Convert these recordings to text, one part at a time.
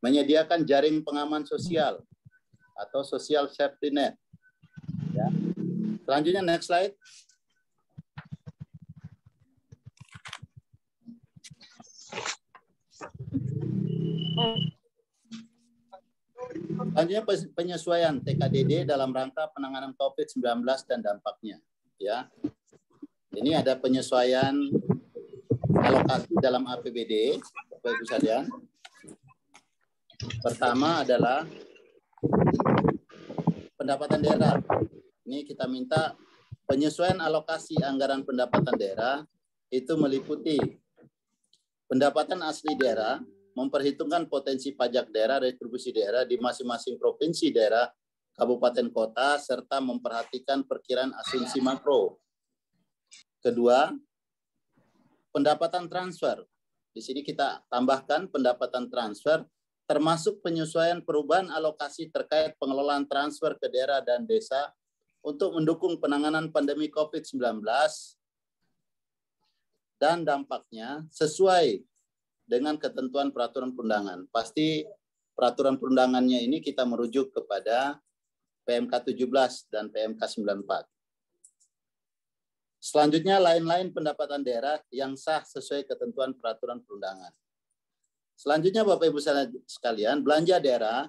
menyediakan jaring pengaman sosial atau social safety net. Ya. Selanjutnya next slide. Selanjutnya penyesuaian TKDD dalam rangka penanganan COVID-19 dan dampaknya. Ya, ini ada penyesuaian alokasi dalam APBD, Bapak Ibu sekalian. Pertama adalah pendapatan daerah. Ini kita minta penyesuaian alokasi anggaran pendapatan daerah itu meliputi pendapatan asli daerah, memperhitungkan potensi pajak daerah, retribusi daerah di masing-masing provinsi daerah, kabupaten kota, serta memperhatikan perkiraan asumsi makro. Kedua, pendapatan transfer. Di sini kita tambahkan pendapatan transfer, termasuk penyesuaian perubahan alokasi terkait pengelolaan transfer ke daerah dan desa untuk mendukung penanganan pandemi COVID-19 dan dampaknya sesuai dengan ketentuan peraturan perundangan. Pasti peraturan perundangannya ini kita merujuk kepada PMK 17 dan PMK 94. Selanjutnya lain-lain pendapatan daerah yang sah sesuai ketentuan peraturan perundangan. Selanjutnya Bapak Ibu sekalian, belanja daerah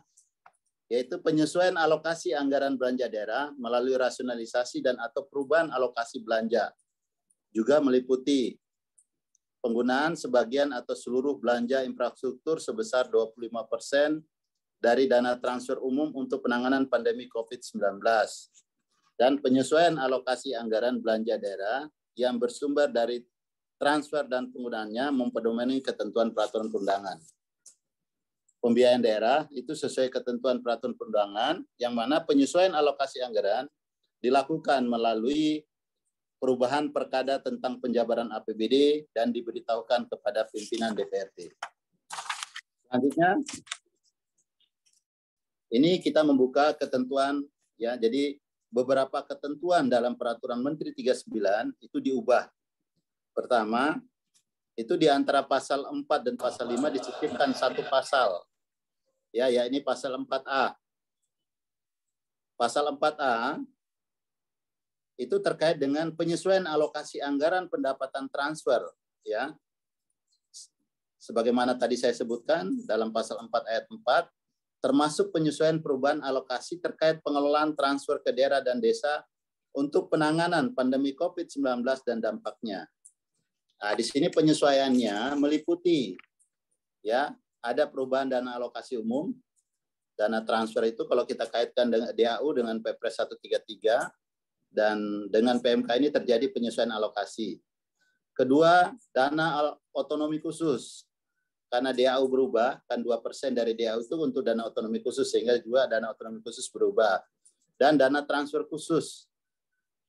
yaitu penyesuaian alokasi anggaran belanja daerah melalui rasionalisasi dan atau perubahan alokasi belanja. Juga meliputi penggunaan sebagian atau seluruh belanja infrastruktur sebesar 25% dari dana transfer umum untuk penanganan pandemi COVID-19 dan penyesuaian alokasi anggaran belanja daerah yang bersumber dari transfer dan penggunaannya mempedomani ketentuan peraturan perundangan. Pembiayaan daerah itu sesuai ketentuan peraturan perundangan yang mana penyesuaian alokasi anggaran dilakukan melalui perubahan perkada tentang penjabaran APBD dan diberitahukan kepada pimpinan DPRD. Selanjutnya, ini kita membuka ketentuan, ya, jadi beberapa ketentuan dalam peraturan Menteri 39 itu diubah. Pertama, itu di antara pasal 4 dan pasal 5 disisipkan satu pasal. Ya, ini pasal 4A. Pasal 4A itu terkait dengan penyesuaian alokasi anggaran pendapatan transfer, ya. Sebagaimana tadi saya sebutkan dalam pasal 4 ayat 4, termasuk penyesuaian perubahan alokasi terkait pengelolaan transfer ke daerah dan desa untuk penanganan pandemi COVID-19 dan dampaknya. Nah, di sini penyesuaiannya meliputi, ya, ada perubahan dana alokasi umum. Dana transfer itu kalau kita kaitkan dengan DAU dengan Perpres 133 dan dengan PMK ini terjadi penyesuaian alokasi. Kedua, dana otonomi khusus. Karena DAU berubah, kan 2% dari DAU itu untuk dana otonomi khusus, sehingga juga dana otonomi khusus berubah. Dan dana transfer khusus.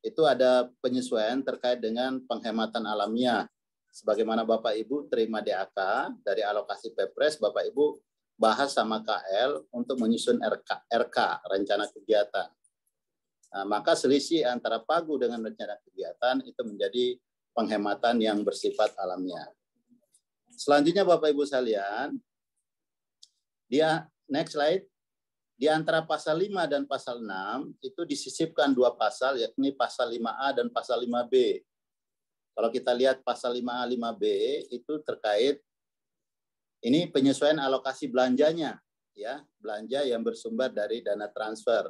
Itu ada penyesuaian terkait dengan penghematan alamiah. Sebagaimana Bapak Ibu terima DAK dari alokasi Perpres, Bapak Ibu bahas sama KL untuk menyusun RK, rencana kegiatan. Nah, maka selisih antara pagu dengan rencana kegiatan itu menjadi penghematan yang bersifat alamiah. Selanjutnya Bapak Ibu sekalian, next slide. Di antara pasal 5 dan pasal 6 itu disisipkan dua pasal, yakni pasal 5A dan pasal 5B. Kalau kita lihat pasal 5A, 5B itu terkait ini penyesuaian alokasi belanjanya, ya, belanja yang bersumber dari dana transfer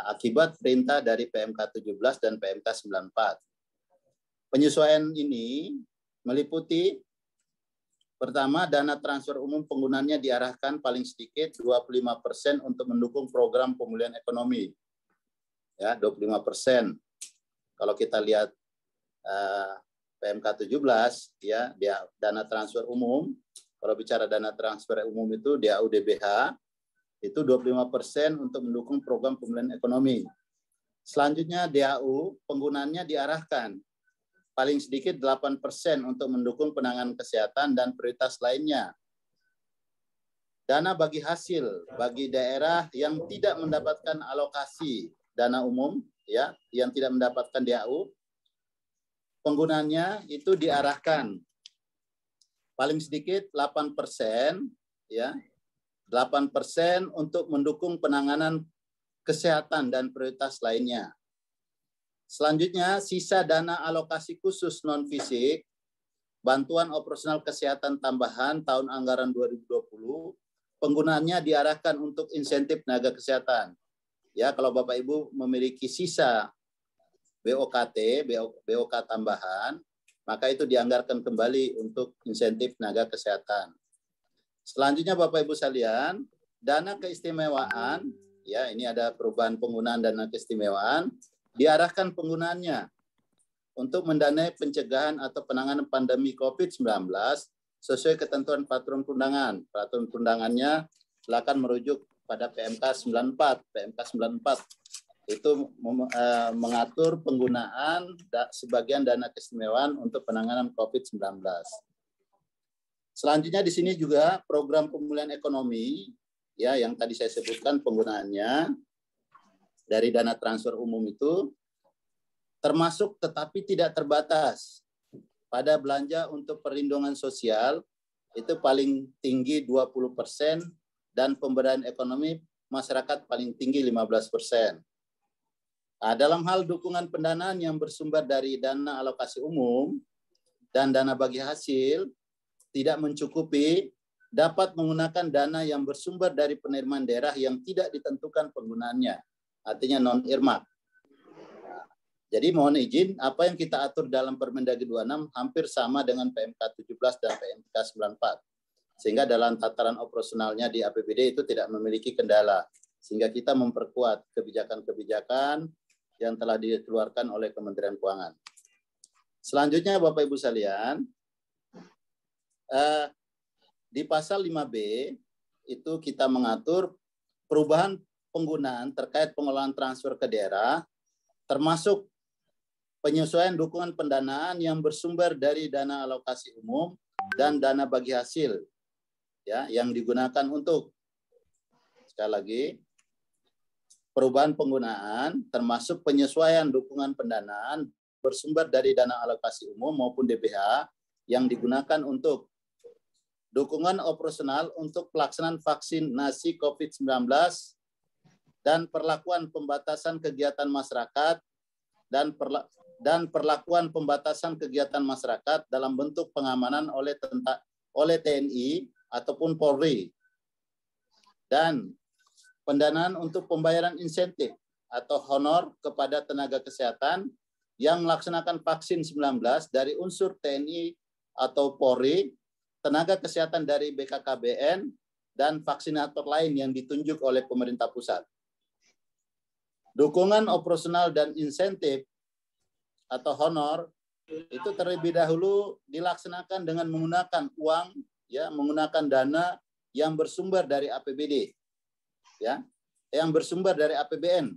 akibat perintah dari PMK 17 dan PMK 94. Penyesuaian ini meliputi pertama, dana transfer umum penggunaannya diarahkan paling sedikit 25% untuk mendukung program pemulihan ekonomi. Ya, 25%. Kalau kita lihat PMK 17, ya, dana transfer umum, kalau bicara dana transfer umum itu DAU DBH, itu 25% untuk mendukung program pemulihan ekonomi. Selanjutnya DAU penggunaannya diarahkan paling sedikit 8% untuk mendukung penanganan kesehatan dan prioritas lainnya. Dana bagi hasil bagi daerah yang tidak mendapatkan alokasi dana umum, ya, yang tidak mendapatkan DAU, penggunaannya itu diarahkan paling sedikit 8%, ya, 8% untuk mendukung penanganan kesehatan dan prioritas lainnya. Selanjutnya, sisa dana alokasi khusus non-fisik, bantuan operasional kesehatan tambahan tahun anggaran 2020, penggunaannya diarahkan untuk insentif tenaga kesehatan. Ya, kalau Bapak Ibu memiliki sisa BOK tambahan, maka itu dianggarkan kembali untuk insentif tenaga kesehatan. Selanjutnya Bapak Ibu sekalian, dana keistimewaan, ya ini ada perubahan penggunaan dana keistimewaan, diarahkan penggunaannya untuk mendanai pencegahan atau penanganan pandemi COVID-19 sesuai ketentuan peraturan perundangan. Peraturan perundangannya silakan merujuk pada PMK 94. PMK 94 itu mengatur penggunaan sebagian dana keistimewaan untuk penanganan COVID-19. Selanjutnya di sini juga program pemulihan ekonomi, ya yang tadi saya sebutkan penggunaannya dari dana transfer umum itu termasuk tetapi tidak terbatas pada belanja untuk perlindungan sosial itu paling tinggi 20% dan pemberdayaan ekonomi masyarakat paling tinggi 15%. Nah, dalam hal dukungan pendanaan yang bersumber dari dana alokasi umum dan dana bagi hasil tidak mencukupi, dapat menggunakan dana yang bersumber dari penerimaan daerah yang tidak ditentukan penggunaannya, artinya non-earmark. Nah, jadi mohon izin, apa yang kita atur dalam Permendagri 26 hampir sama dengan PMK 17 dan PMK 94. Sehingga dalam tataran operasionalnya di APBD itu tidak memiliki kendala. Sehingga kita memperkuat kebijakan-kebijakan yang telah dikeluarkan oleh Kementerian Keuangan. Selanjutnya Bapak Ibu sekalian, di pasal 5B itu kita mengatur perubahan penggunaan terkait pengelolaan transfer ke daerah, termasuk penyesuaian dukungan pendanaan yang bersumber dari dana alokasi umum dan dana bagi hasil, ya yang digunakan untuk, sekali lagi, perubahan penggunaan termasuk penyesuaian dukungan pendanaan bersumber dari dana alokasi umum maupun DBH yang digunakan untuk dukungan operasional untuk pelaksanaan vaksinasi COVID-19 dan perlakuan pembatasan kegiatan masyarakat dan perlakuan pembatasan kegiatan masyarakat dalam bentuk pengamanan oleh TNI ataupun Polri, dan pendanaan untuk pembayaran insentif atau honor kepada tenaga kesehatan yang melaksanakan vaksin 19 dari unsur TNI atau Polri, tenaga kesehatan dari BKKBN, dan vaksinator lain yang ditunjuk oleh pemerintah pusat. Dukungan operasional dan insentif atau honor itu terlebih dahulu dilaksanakan dengan menggunakan uang, ya, menggunakan dana yang bersumber dari APBD, ya, yang bersumber dari APBN,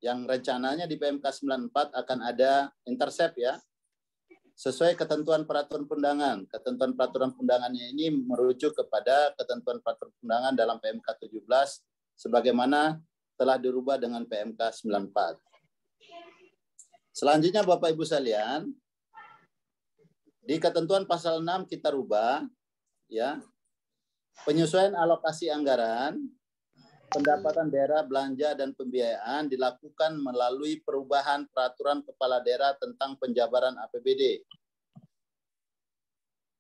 yang rencananya di PMK 94 akan ada intercept, ya, sesuai ketentuan peraturan perundangan. Ketentuan peraturan perundangannya ini merujuk kepada ketentuan peraturan perundangan dalam PMK 17 sebagaimana telah dirubah dengan PMK 94. Selanjutnya Bapak Ibu sekalian, di ketentuan pasal 6 kita rubah, ya, penyesuaian alokasi anggaran, pendapatan daerah, belanja, dan pembiayaan dilakukan melalui perubahan peraturan kepala daerah tentang penjabaran APBD.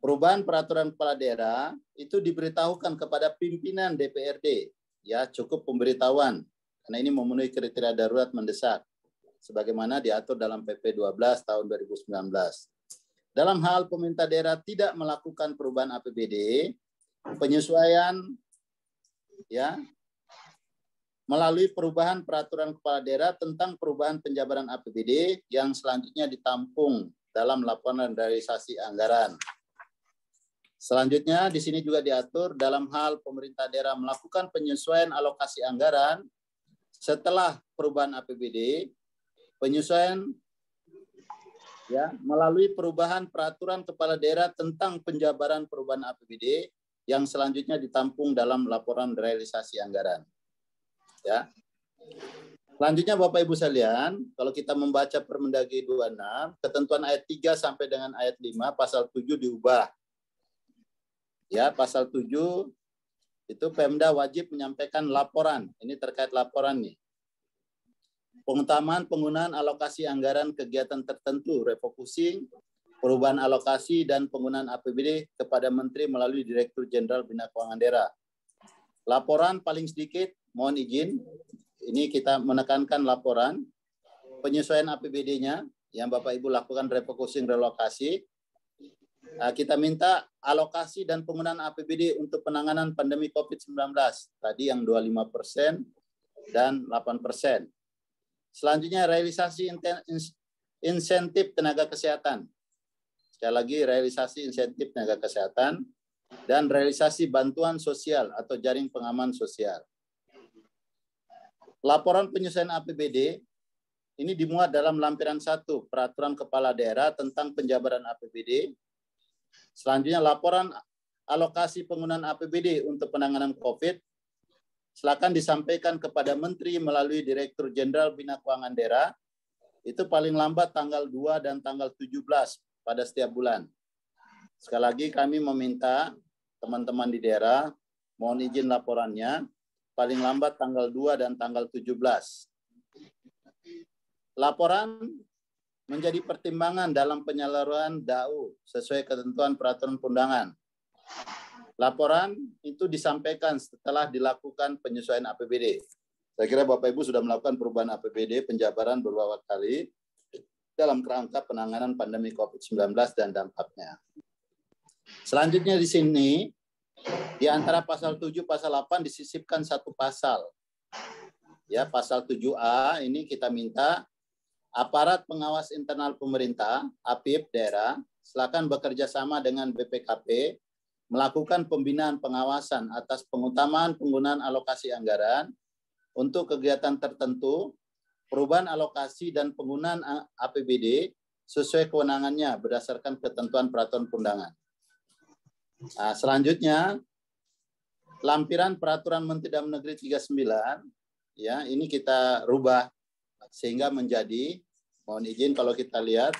Perubahan peraturan kepala daerah itu diberitahukan kepada pimpinan DPRD, ya, cukup pemberitahuan, karena ini memenuhi kriteria darurat mendesak, sebagaimana diatur dalam PP 12 tahun 2019. Dalam hal pemerintah daerah tidak melakukan perubahan APBD, penyesuaian, ya, melalui perubahan peraturan kepala daerah tentang perubahan penjabaran APBD yang selanjutnya ditampung dalam laporan realisasi anggaran. Selanjutnya di sini juga diatur dalam hal pemerintah daerah melakukan penyesuaian alokasi anggaran setelah perubahan APBD, penyesuaian, ya, melalui perubahan peraturan kepala daerah tentang penjabaran perubahan APBD yang selanjutnya ditampung dalam laporan realisasi anggaran. Ya. Selanjutnya Bapak Ibu sekalian, kalau kita membaca Permendagri 26, ketentuan ayat 3 sampai dengan ayat 5 pasal 7 diubah. Ya, pasal 7 itu Pemda wajib menyampaikan laporan. Ini terkait laporan nih. Pengutamaan penggunaan alokasi anggaran kegiatan tertentu, refocusing, perubahan alokasi dan penggunaan APBD kepada Menteri melalui Direktur Jenderal Bina Keuangan Daerah. Laporan paling sedikit, mohon izin, ini kita menekankan laporan, penyesuaian APBD-nya yang Bapak Ibu lakukan refocusing relokasi. Kita minta alokasi dan penggunaan APBD untuk penanganan pandemi COVID-19. Tadi yang 25% dan 8%. Selanjutnya realisasi insentif tenaga kesehatan. Sekali lagi realisasi insentif tenaga kesehatan dan realisasi bantuan sosial atau jaring pengaman sosial. Laporan penyesuaian APBD ini dimuat dalam lampiran 1 Peraturan Kepala Daerah tentang penjabaran APBD. Selanjutnya laporan alokasi penggunaan APBD untuk penanganan COVID. Silakan disampaikan kepada Menteri melalui Direktur Jenderal Bina Keuangan Daerah. Itu paling lambat tanggal 2 dan tanggal 17 pada setiap bulan. Sekali lagi kami meminta teman-teman di daerah, mohon izin laporannya, paling lambat tanggal 2 dan tanggal 17. Laporan menjadi pertimbangan dalam penyaluran DAU sesuai ketentuan peraturan perundangan. Laporan itu disampaikan setelah dilakukan penyesuaian APBD. Saya kira Bapak Ibu sudah melakukan perubahan APBD penjabaran beberapa kali dalam kerangka penanganan pandemi COVID-19 dan dampaknya. Selanjutnya di sini, di antara pasal 7, pasal 8 disisipkan satu pasal. Ya, pasal 7A ini kita minta aparat pengawas internal pemerintah, APIP daerah, silakan bekerja sama dengan BPKP melakukan pembinaan pengawasan atas pengutamaan penggunaan alokasi anggaran untuk kegiatan tertentu, perubahan alokasi dan penggunaan APBD sesuai kewenangannya berdasarkan ketentuan peraturan perundangan. Nah, selanjutnya, lampiran Peraturan Menteri Dalam Negeri 39, ya ini kita rubah sehingga menjadi, mohon izin kalau kita lihat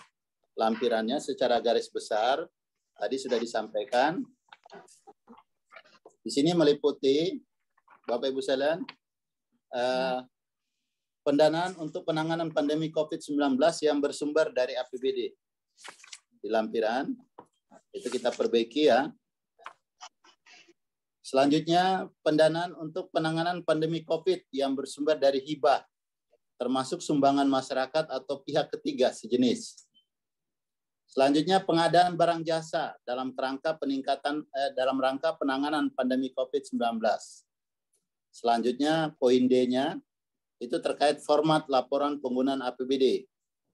lampirannya secara garis besar, tadi sudah disampaikan. Di sini meliputi, Bapak Ibu sekalian, pendanaan untuk penanganan pandemi COVID-19 yang bersumber dari APBD. Di lampiran, itu kita perbaiki ya. Selanjutnya, pendanaan untuk penanganan pandemi COVID yang bersumber dari hibah, termasuk sumbangan masyarakat atau pihak ketiga sejenis. Selanjutnya, pengadaan barang jasa dalam rangka penanganan pandemi COVID-19. Selanjutnya, poin D-nya itu terkait format laporan penggunaan APBD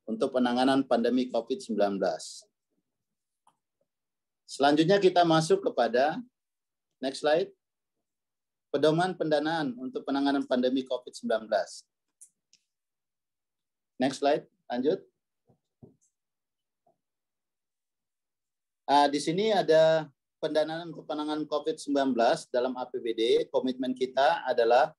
untuk penanganan pandemi COVID-19. Selanjutnya kita masuk kepada next slide. Pedoman pendanaan untuk penanganan pandemi COVID-19. Next slide, lanjut. Di sini ada pendanaan untuk penanganan COVID-19 dalam APBD. Komitmen kita adalah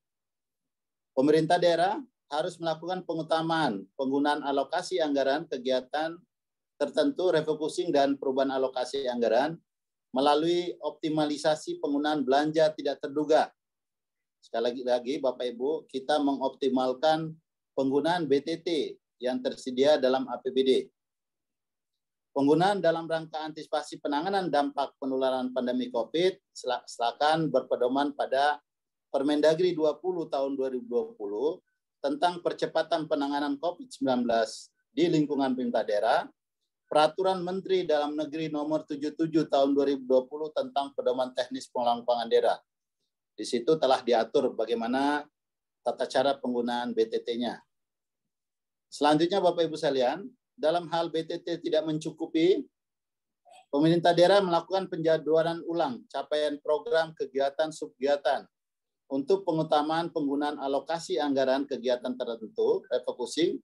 pemerintah daerah harus melakukan pengutamaan penggunaan alokasi anggaran kegiatan tertentu, refocusing dan perubahan alokasi anggaran melalui optimalisasi penggunaan belanja tidak terduga. Sekali lagi Bapak Ibu, kita mengoptimalkan penggunaan BTT yang tersedia dalam APBD. Penggunaan dalam rangka antisipasi penanganan dampak penularan pandemi COVID silakan berpedoman pada Permendagri 20 tahun 2020 tentang percepatan penanganan COVID-19 di lingkungan pemerintah daerah, Peraturan Menteri Dalam Negeri Nomor 77 tahun 2020 tentang pedoman teknis pengelolaan keuangan daerah. Di situ telah diatur bagaimana tata cara penggunaan BTT-nya. Selanjutnya Bapak Ibu sekalian, dalam hal BTT tidak mencukupi, pemerintah daerah melakukan penjadwalan ulang capaian program kegiatan subkegiatan untuk pengutamaan penggunaan alokasi anggaran kegiatan tertentu, refocusing,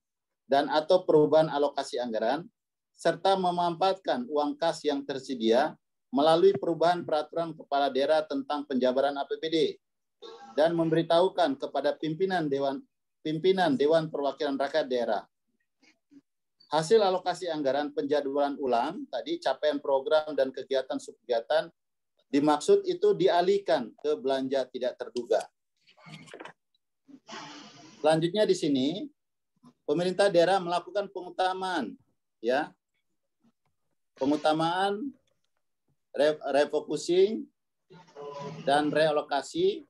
dan atau perubahan alokasi anggaran, serta memanfaatkan uang kas yang tersedia melalui perubahan peraturan kepala daerah tentang penjabaran APBD dan memberitahukan kepada pimpinan Dewan Perwakilan Rakyat Daerah. Hasil alokasi anggaran penjadwalan ulang, tadi capaian program dan kegiatan subkegiatan Dimaksud itu dialihkan ke belanja tidak terduga. Selanjutnya di sini pemerintah daerah melakukan pengutamaan, ya, pengutamaan, refocusing dan realokasi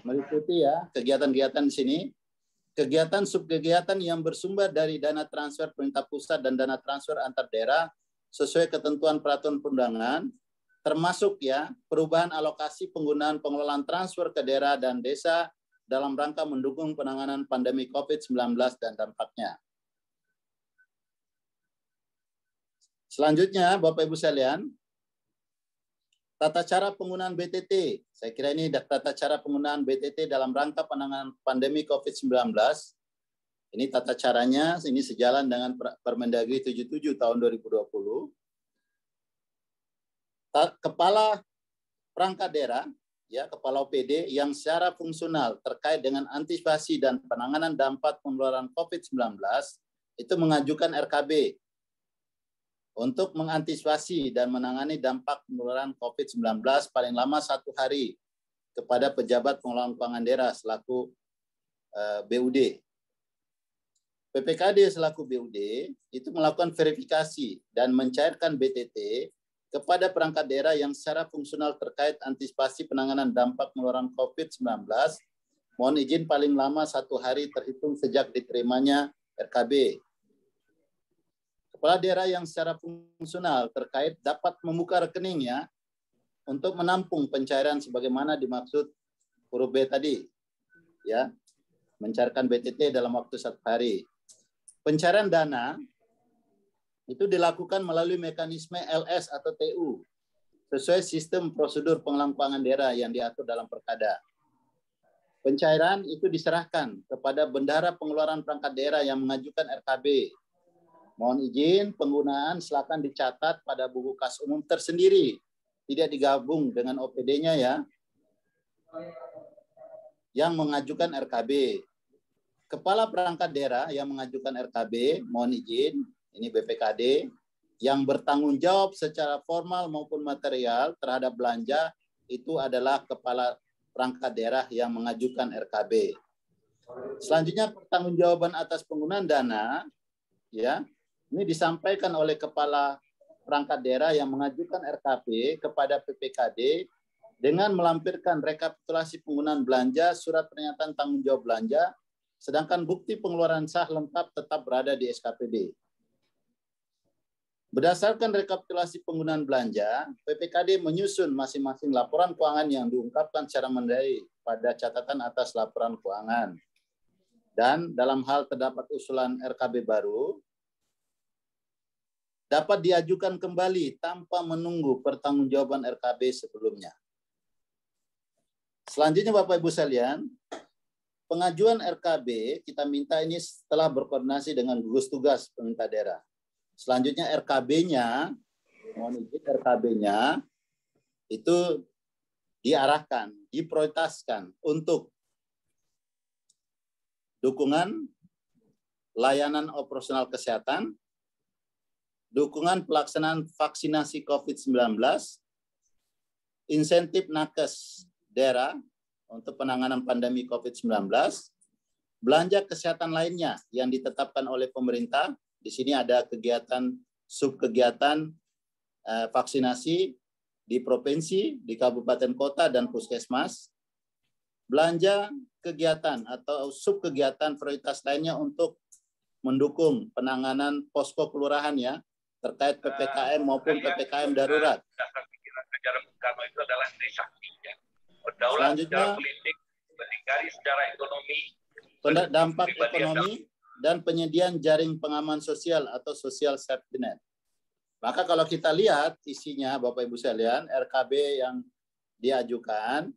meliputi ya kegiatan-kegiatan di sini. Kegiatan subkegiatan yang bersumber dari dana transfer pemerintah pusat dan dana transfer antar daerah sesuai ketentuan peraturan perundangan, termasuk ya perubahan alokasi penggunaan pengelolaan transfer ke daerah dan desa dalam rangka mendukung penanganan pandemi COVID-19 dan dampaknya. Selanjutnya, Bapak Ibu sekalian, tata cara penggunaan BTT. Saya kira ini tata cara penggunaan BTT dalam rangka penanganan pandemi COVID-19. Ini tata caranya, ini sejalan dengan Permendagri 77 tahun 2020. Kepala perangkat daerah, ya, kepala OPD yang secara fungsional terkait dengan antisipasi dan penanganan dampak penularan COVID-19 itu mengajukan RKB untuk mengantisipasi dan menangani dampak penularan COVID-19 paling lama 1 hari kepada pejabat pengelolaan keuangan daerah selaku BUD. PPKD selaku BUD itu melakukan verifikasi dan mencairkan BTT kepada perangkat daerah yang secara fungsional terkait antisipasi penanganan dampak penularan COVID-19. Mohon izin paling lama 1 hari terhitung sejak diterimanya RKB. Kepala daerah yang secara fungsional terkait dapat membuka rekeningnya untuk menampung pencairan sebagaimana dimaksud huruf B tadi, ya, mencairkan BTT dalam waktu 1 hari. Pencairan dana itu dilakukan melalui mekanisme LS atau TU sesuai sistem prosedur pengelolaan keuangan daerah yang diatur dalam Perkada. Pencairan itu diserahkan kepada bendahara pengeluaran perangkat daerah yang mengajukan RKB. Mohon izin, penggunaan silakan dicatat pada buku kas umum tersendiri, tidak digabung dengan OPD-nya ya, yang mengajukan RKB. Kepala perangkat daerah yang mengajukan RKB, mohon izin, ini BPKD, yang bertanggung jawab secara formal maupun material terhadap belanja itu adalah kepala perangkat daerah yang mengajukan RKB. Selanjutnya pertanggungjawaban atas penggunaan dana, ya, ini disampaikan oleh kepala perangkat daerah yang mengajukan RKB kepada PPKD dengan melampirkan rekapitulasi penggunaan belanja, surat pernyataan tanggung jawab belanja, sedangkan bukti pengeluaran sah lengkap tetap berada di SKPD. Berdasarkan rekapitulasi penggunaan belanja, PPKD menyusun masing-masing laporan keuangan yang diungkapkan secara mendai pada catatan atas laporan keuangan. Dan dalam hal terdapat usulan RKB baru, dapat diajukan kembali tanpa menunggu pertanggungjawaban RKB sebelumnya. Selanjutnya Bapak Ibu sekalian, pengajuan RKB kita minta ini setelah berkoordinasi dengan gugus tugas pemerintah daerah. Selanjutnya RKB-nya, mohon izin RKB-nya itu diarahkan, diprioritaskan untuk dukungan layanan operasional kesehatan, dukungan pelaksanaan vaksinasi COVID-19, insentif nakes daerah untuk penanganan pandemi COVID-19, belanja kesehatan lainnya yang ditetapkan oleh pemerintah. Di sini ada kegiatan, subkegiatan vaksinasi di provinsi, di kabupaten kota, dan puskesmas. Belanja kegiatan atau subkegiatan prioritas lainnya untuk mendukung penanganan posko kelurahan ya, terkait PPKM maupun PPKM darurat. Negara Bung Karno itu adalah trisaktinya. Berdaulat secara politik, berdikari secara ekonomi, dampak ekonomi, dan penyediaan jaring pengaman sosial atau social safety net. Maka kalau kita lihat isinya Bapak Ibu sekalian, RKB yang diajukan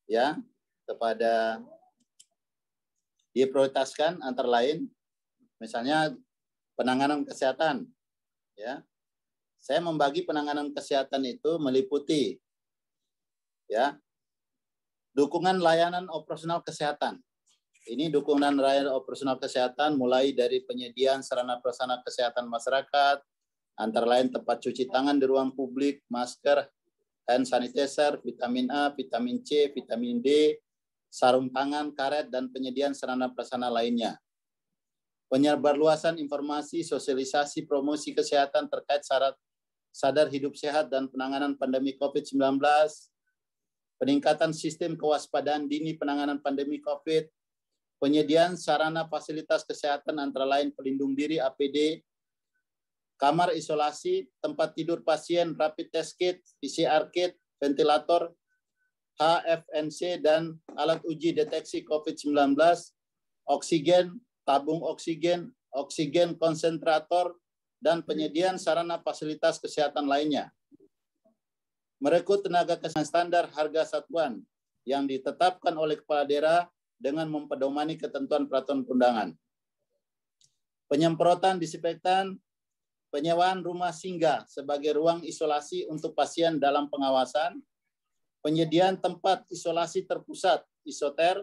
ya kepada diprioritaskan antara lain misalnya penanganan kesehatan ya. Saya membagi penanganan kesehatan itu meliputi ya dukungan layanan operasional kesehatan. Ini dukungan layanan operasional kesehatan mulai dari penyediaan sarana prasarana kesehatan masyarakat, antara lain tempat cuci tangan di ruang publik, masker, hand sanitizer, vitamin A, vitamin C, vitamin D, sarung tangan, karet, dan penyediaan sarana prasarana lainnya. Penyebarluasan informasi, sosialisasi, promosi kesehatan terkait syarat sadar hidup sehat dan penanganan pandemi COVID-19, peningkatan sistem kewaspadaan dini penanganan pandemi COVID, penyediaan sarana fasilitas kesehatan antara lain pelindung diri APD, kamar isolasi, tempat tidur pasien, rapid test kit, PCR kit, ventilator, HFNC, dan alat uji deteksi COVID-19, oksigen, tabung oksigen, oksigen konsentrator, dan penyediaan sarana fasilitas kesehatan lainnya. Merekrut tenaga kesehatan standar harga satuan yang ditetapkan oleh kepala daerah dengan mempedomani ketentuan peraturan perundangan. Penyemprotan disinfektan, penyewaan rumah singgah sebagai ruang isolasi untuk pasien dalam pengawasan, penyediaan tempat isolasi terpusat, isoter,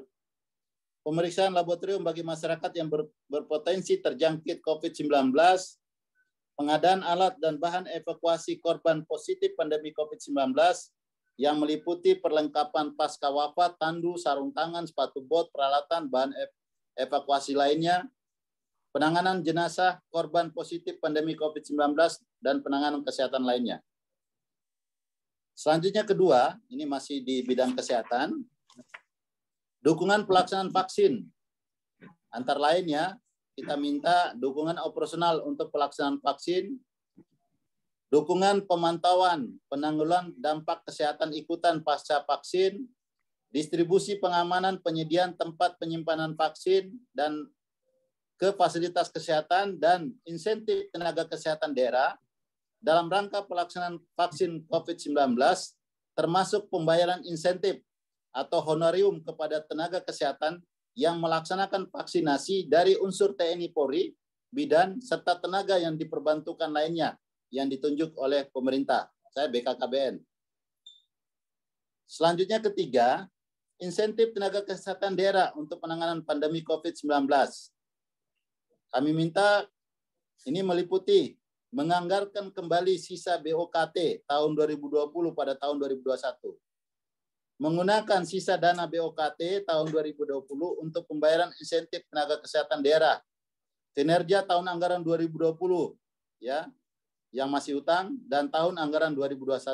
pemeriksaan laboratorium bagi masyarakat yang berpotensi terjangkit COVID-19, pengadaan alat dan bahan evakuasi korban positif pandemi COVID-19 yang meliputi perlengkapan pasca wafat, tandu, sarung tangan, sepatu bot, peralatan, bahan evakuasi lainnya, penanganan jenazah korban positif pandemi COVID-19, dan penanganan kesehatan lainnya. Selanjutnya kedua, ini masih di bidang kesehatan, dukungan pelaksanaan vaksin. Antara lainnya, kita minta dukungan operasional untuk pelaksanaan vaksin, dukungan pemantauan penanggulangan dampak kesehatan ikutan pasca vaksin, distribusi pengamanan penyediaan tempat penyimpanan vaksin dan ke fasilitas kesehatan, dan insentif tenaga kesehatan daerah dalam rangka pelaksanaan vaksin COVID-19, termasuk pembayaran insentif atau honorium kepada tenaga kesehatan yang melaksanakan vaksinasi dari unsur TNI Polri, bidan, serta tenaga yang diperbantukan lainnya yang ditunjuk oleh pemerintah. Saya BKKBN. Selanjutnya ketiga, insentif tenaga kesehatan daerah untuk penanganan pandemi COVID-19. Kami minta ini meliputi menganggarkan kembali sisa BOKT tahun 2020 pada tahun 2021. Menggunakan sisa dana BOKT tahun 2020 untuk pembayaran insentif tenaga kesehatan daerah. Kinerja tahun anggaran 2020 ya, yang masih utang, dan tahun anggaran 2021.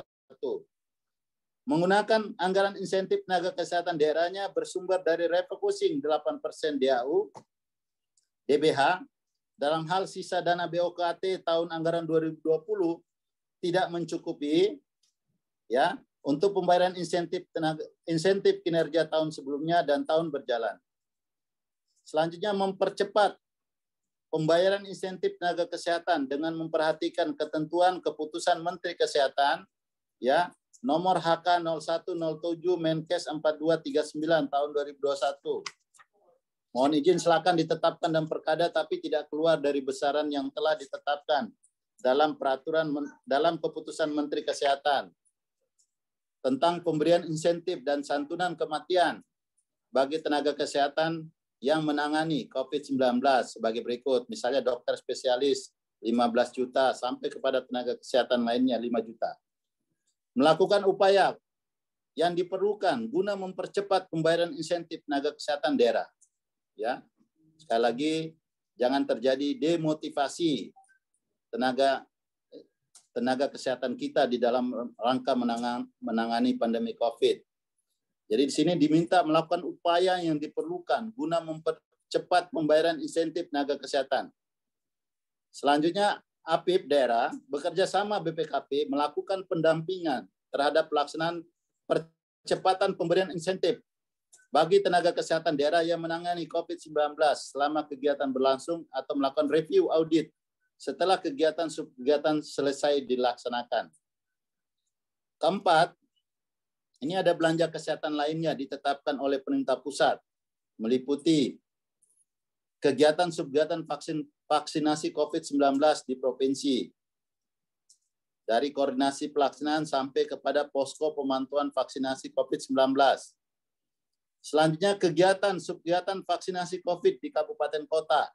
Menggunakan anggaran insentif tenaga kesehatan daerahnya bersumber dari refocusing 8% DAU DBH dalam hal sisa dana BOKT tahun anggaran 2020 tidak mencukupi ya untuk pembayaran insentif kinerja tahun sebelumnya dan tahun berjalan. Selanjutnya mempercepat pembayaran insentif tenaga kesehatan dengan memperhatikan ketentuan keputusan Menteri Kesehatan ya nomor HK 0107 Menkes 4239 tahun 2021. Mohon izin silakan ditetapkan dalam perkada tapi tidak keluar dari besaran yang telah ditetapkan dalam keputusan Menteri Kesehatan tentang pemberian insentif dan santunan kematian bagi tenaga kesehatan yang menangani COVID-19 sebagai berikut. Misalnya dokter spesialis 15 juta sampai kepada tenaga kesehatan lainnya 5 juta. Melakukan upaya yang diperlukan guna mempercepat pembayaran insentif tenaga kesehatan daerah. Ya, sekali lagi jangan terjadi demotivasi tenaga kesehatan kita di dalam rangka menangani pandemi COVID. Jadi di sini diminta melakukan upaya yang diperlukan guna mempercepat pembayaran insentif tenaga kesehatan. Selanjutnya, APIP daerah bekerja sama BPKP melakukan pendampingan terhadap pelaksanaan percepatan pemberian insentif bagi tenaga kesehatan daerah yang menangani COVID-19 selama kegiatan berlangsung atau melakukan review audit setelah kegiatan selesai dilaksanakan. Keempat, ini ada belanja kesehatan lainnya ditetapkan oleh pemerintah pusat, meliputi kegiatan-subkegiatan vaksinasi COVID-19 di provinsi, dari koordinasi pelaksanaan sampai kepada posko pemantauan vaksinasi COVID-19. Selanjutnya kegiatan-subkegiatan vaksinasi COVID di kabupaten kota,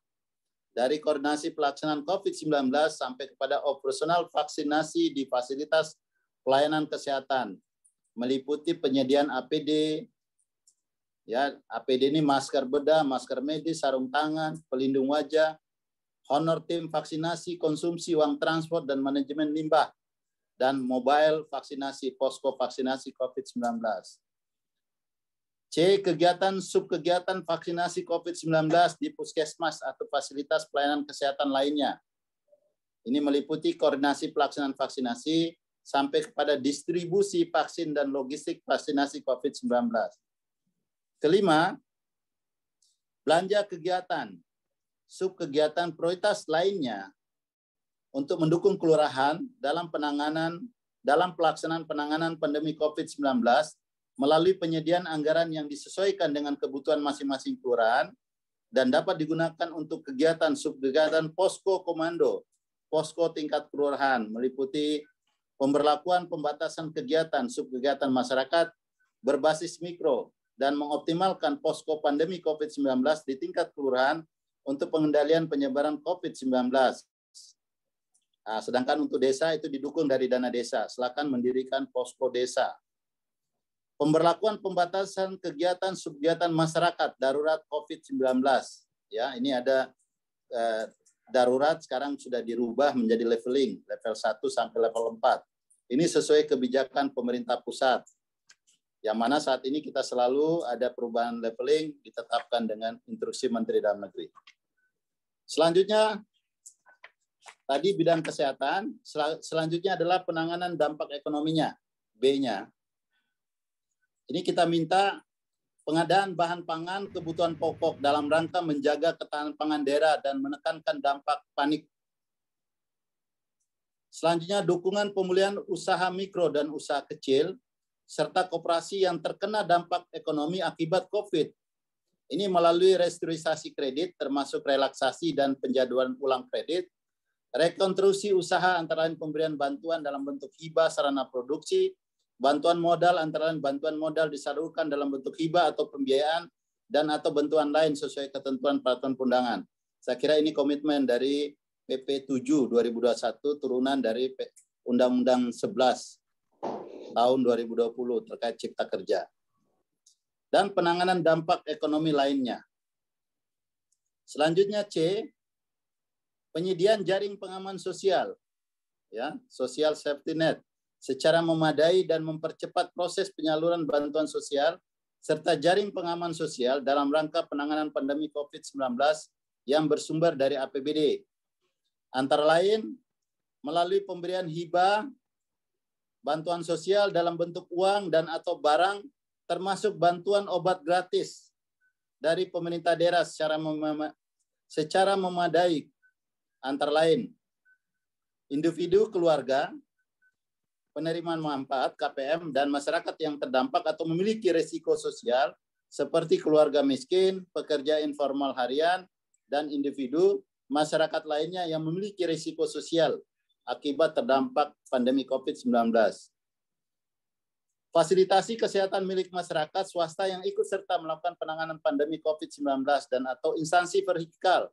dari koordinasi pelaksanaan COVID-19 sampai kepada operasional vaksinasi di fasilitas pelayanan kesehatan, meliputi penyediaan APD, ya, APD ini masker bedah, masker medis, sarung tangan, pelindung wajah, honor tim vaksinasi, konsumsi uang transport dan manajemen limbah, dan mobile vaksinasi, posko vaksinasi COVID-19. C. Kegiatan subkegiatan vaksinasi COVID-19 di puskesmas atau fasilitas pelayanan kesehatan lainnya. Ini meliputi koordinasi pelaksanaan vaksinasi sampai kepada distribusi vaksin dan logistik vaksinasi COVID-19. Kelima, belanja kegiatan, subkegiatan prioritas lainnya untuk mendukung kelurahan dalam pelaksanaan penanganan pandemi COVID-19 melalui penyediaan anggaran yang disesuaikan dengan kebutuhan masing-masing kelurahan dan dapat digunakan untuk kegiatan subkegiatan posko komando, posko tingkat kelurahan, meliputi pemberlakuan pembatasan kegiatan subkegiatan masyarakat berbasis mikro dan mengoptimalkan posko pandemi COVID-19 di tingkat kelurahan untuk pengendalian penyebaran COVID-19. Nah, sedangkan untuk desa itu didukung dari dana desa, silakan mendirikan posko desa. Pemberlakuan pembatasan kegiatan subkegiatan masyarakat darurat COVID-19. Ya, ini ada darurat sekarang sudah dirubah menjadi leveling, level 1 sampai level 4. Ini sesuai kebijakan pemerintah pusat. Yang mana saat ini kita selalu ada perubahan leveling ditetapkan dengan instruksi Menteri Dalam Negeri. Selanjutnya, tadi bidang kesehatan, selanjutnya adalah penanganan dampak ekonominya, B-nya. Ini kita minta pengadaan bahan pangan kebutuhan pokok dalam rangka menjaga ketahanan pangan daerah dan menekankan dampak panik. Selanjutnya, dukungan pemulihan usaha mikro dan usaha kecil, serta koperasi yang terkena dampak ekonomi akibat COVID. Ini melalui restrukturisasi kredit, termasuk relaksasi dan penjadwalan ulang kredit, rekonstruksi usaha antara lain pemberian bantuan dalam bentuk hibah sarana produksi, bantuan modal antara lain bantuan modal disalurkan dalam bentuk hibah atau pembiayaan dan atau bantuan lain sesuai ketentuan peraturan perundangan. Saya kira ini komitmen dari PP 7 2021 turunan dari Undang-Undang 11 tahun 2020 terkait Cipta Kerja. Dan penanganan dampak ekonomi lainnya. Selanjutnya C, penyediaan jaring pengaman sosial, ya, social safety net, secara memadai dan mempercepat proses penyaluran bantuan sosial serta jaring pengaman sosial dalam rangka penanganan pandemi COVID-19 yang bersumber dari APBD. Antara lain melalui pemberian hibah, bantuan sosial dalam bentuk uang dan atau barang, termasuk bantuan obat gratis dari pemerintah daerah secara memadai, antara lain individu, keluarga, penerimaan manfaat, KPM, dan masyarakat yang terdampak atau memiliki risiko sosial seperti keluarga miskin, pekerja informal harian, dan individu masyarakat lainnya yang memiliki risiko sosial akibat terdampak pandemi COVID-19. Fasilitasi kesehatan milik masyarakat swasta yang ikut serta melakukan penanganan pandemi COVID-19 dan atau instansi vertikal,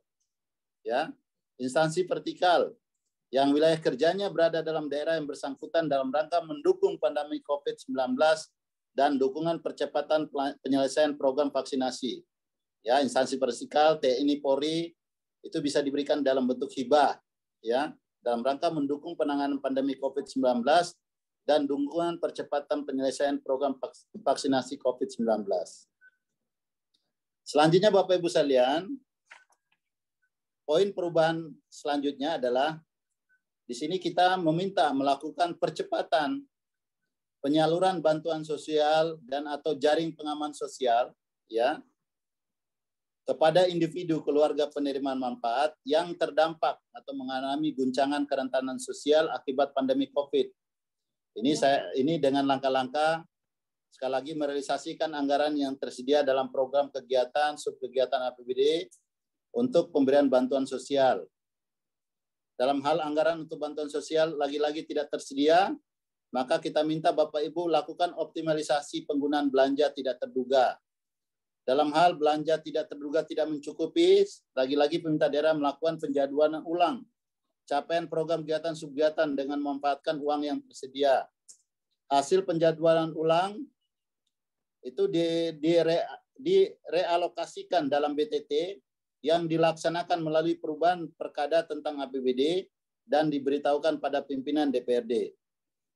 ya, instansi vertikal yang wilayah kerjanya berada dalam daerah yang bersangkutan dalam rangka mendukung pandemi COVID-19 dan dukungan percepatan penyelesaian program vaksinasi. Ya, instansi vertikal TNI Polri itu bisa diberikan dalam bentuk hibah, ya, dalam rangka mendukung penanganan pandemi COVID-19 dan dukungan percepatan penyelesaian program vaksinasi COVID-19. Selanjutnya Bapak Ibu sekalian, poin perubahan selanjutnya adalah di sini kita meminta melakukan percepatan penyaluran bantuan sosial dan atau jaring pengaman sosial, ya, kepada individu keluarga penerimaan manfaat yang terdampak atau mengalami guncangan kerentanan sosial akibat pandemi COVID. Ini dengan langkah-langkah sekali lagi merealisasikan anggaran yang tersedia dalam program kegiatan subkegiatan APBD untuk pemberian bantuan sosial. Dalam hal anggaran untuk bantuan sosial lagi-lagi tidak tersedia, maka kita minta Bapak Ibu lakukan optimalisasi penggunaan belanja tidak terduga. Dalam hal belanja tidak terduga tidak mencukupi, lagi-lagi pemerintah daerah melakukan penjadwalan ulang capaian program kegiatan subkegiatan dengan memanfaatkan uang yang tersedia. hasil penjadwalan ulang itu direalokasikan dalam BTT yang dilaksanakan melalui perubahan Perkada tentang APBD dan diberitahukan pada pimpinan DPRD.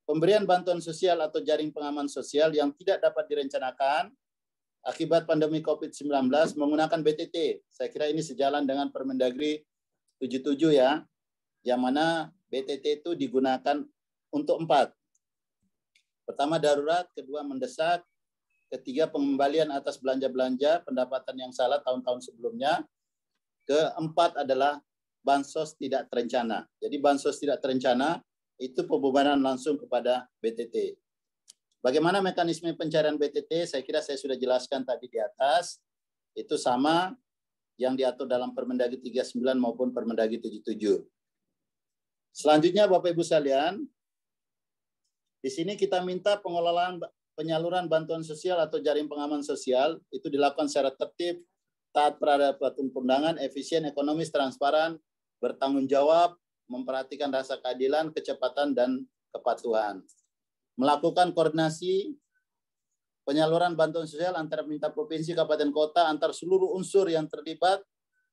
Pemberian bantuan sosial atau jaring pengaman sosial yang tidak dapat direncanakan akibat pandemi COVID-19 menggunakan BTT. Saya kira ini sejalan dengan Permendagri 77 ya, yang mana BTT itu digunakan untuk 4. Pertama darurat, kedua mendesak, ketiga pengembalian atas belanja-belanja pendapatan yang salah tahun-tahun sebelumnya, keempat adalah bansos tidak terencana. Jadi bansos tidak terencana itu pembebanan langsung kepada BTT. Bagaimana mekanisme pencairan BTT? Saya kira saya sudah jelaskan tadi di atas. Itu sama yang diatur dalam Permendagri 39 maupun Permendagri 77. Selanjutnya Bapak Ibu sekalian, di sini kita minta pengelolaan penyaluran bantuan sosial atau jaring pengaman sosial itu dilakukan secara tertib, taat terhadap peraturan perundangan, efisien, ekonomis, transparan, bertanggung jawab, memperhatikan rasa keadilan, kecepatan, dan kepatuhan. Melakukan koordinasi penyaluran bantuan sosial antar pemerintah provinsi, kabupaten, kota, antar seluruh unsur yang terlibat,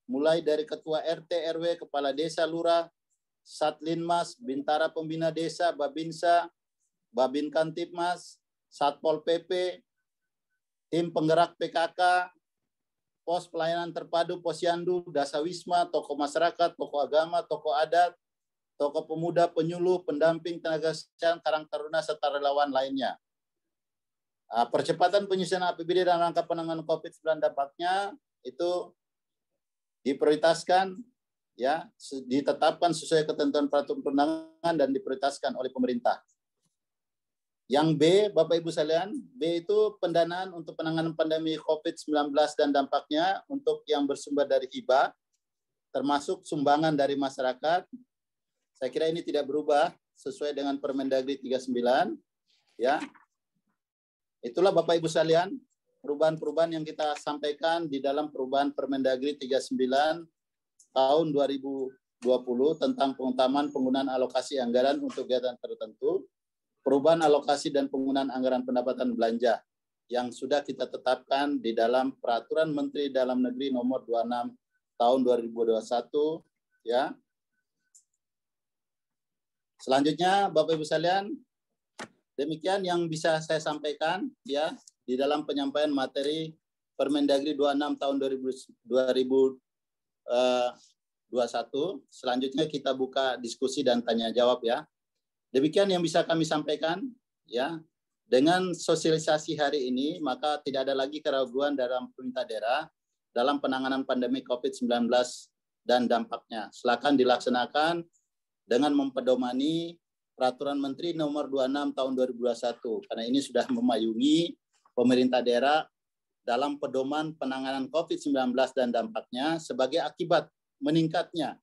mulai dari ketua RT, RW, kepala desa, lurah, Satlinmas, Bintara Pembina Desa, Babinsa, Babin Kantipmas, Satpol PP, tim penggerak PKK, pos pelayanan terpadu, posyandu, dasawisma, tokoh masyarakat, tokoh agama, tokoh adat, tokoh pemuda, penyuluh, pendamping tenaga kesehatan, karang taruna, serta relawan lainnya. Percepatan penyusunan APBD dan rangka penanganan COVID-19 dampaknya itu diprioritaskan, ya, ditetapkan sesuai ketentuan peraturan perundangan dan diprioritaskan oleh pemerintah. Yang B, Bapak Ibu sekalian, B itu pendanaan untuk penanganan pandemi COVID-19 dan dampaknya untuk yang bersumber dari hibah, termasuk sumbangan dari masyarakat. Saya kira ini tidak berubah sesuai dengan Permendagri 39. Ya. Itulah Bapak Ibu sekalian, perubahan-perubahan yang kita sampaikan di dalam perubahan Permendagri 39 tahun 2020 tentang pengutamaan penggunaan alokasi anggaran untuk kegiatan tertentu, perubahan alokasi dan penggunaan anggaran pendapatan belanja yang sudah kita tetapkan di dalam Peraturan Menteri Dalam Negeri Nomor 26 tahun 2021, ya. Selanjutnya, Bapak Ibu sekalian, demikian yang bisa saya sampaikan ya di dalam penyampaian materi Permendagri 26 tahun 2021. Selanjutnya kita buka diskusi dan tanya jawab ya. Demikian yang bisa kami sampaikan ya. Dengan sosialisasi hari ini maka tidak ada lagi keraguan dalam pemerintah daerah dalam penanganan pandemi COVID-19 dan dampaknya. Silakan dilaksanakan dengan mempedomani Peraturan Menteri Nomor 26 Tahun 2021 karena ini sudah memayungi pemerintah daerah dalam pedoman penanganan COVID-19 dan dampaknya sebagai akibat meningkatnya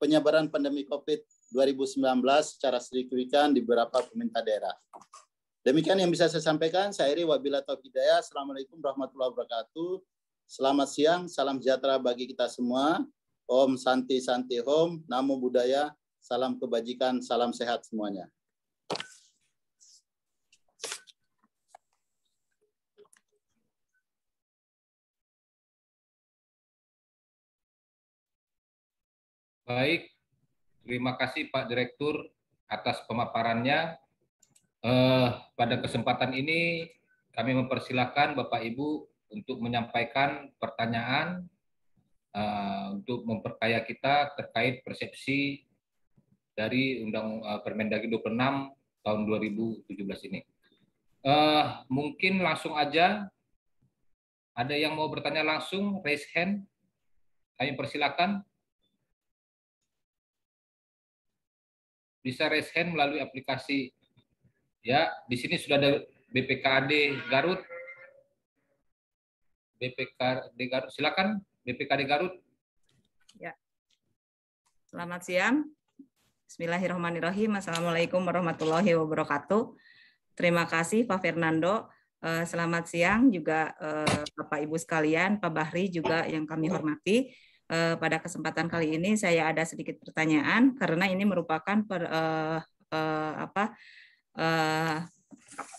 penyebaran pandemi COVID-19 secara signifikan di beberapa pemerintah daerah. Demikian yang bisa saya sampaikan. Saya akhiri wabillahi taufiq hidayah. Assalamualaikum warahmatullahi wabarakatuh. Selamat siang, salam sejahtera bagi kita semua. Om Santi Santi Om, Namo Buddhaya. Salam kebajikan, salam sehat semuanya. Baik, terima kasih Pak Direktur atas pemaparannya. Pada kesempatan ini kami mempersilahkan Bapak Ibu untuk menyampaikan pertanyaan untuk memperkaya kita terkait persepsi dari Permendagri 26 tahun 2017 ini. Mungkin langsung aja, ada yang mau bertanya langsung, raise hand. Kami persilakan. Bisa raise hand melalui aplikasi. Ya, di sini sudah ada BPKD Garut. BPKD Garut, silakan BPKD Garut. Ya. Selamat siang. Bismillahirrahmanirrahim. Assalamualaikum warahmatullahi wabarakatuh. Terima kasih Pak Fernando. Selamat siang juga Bapak Ibu sekalian, Pak Bahri juga yang kami hormati. Pada kesempatan kali ini saya ada sedikit pertanyaan karena ini merupakan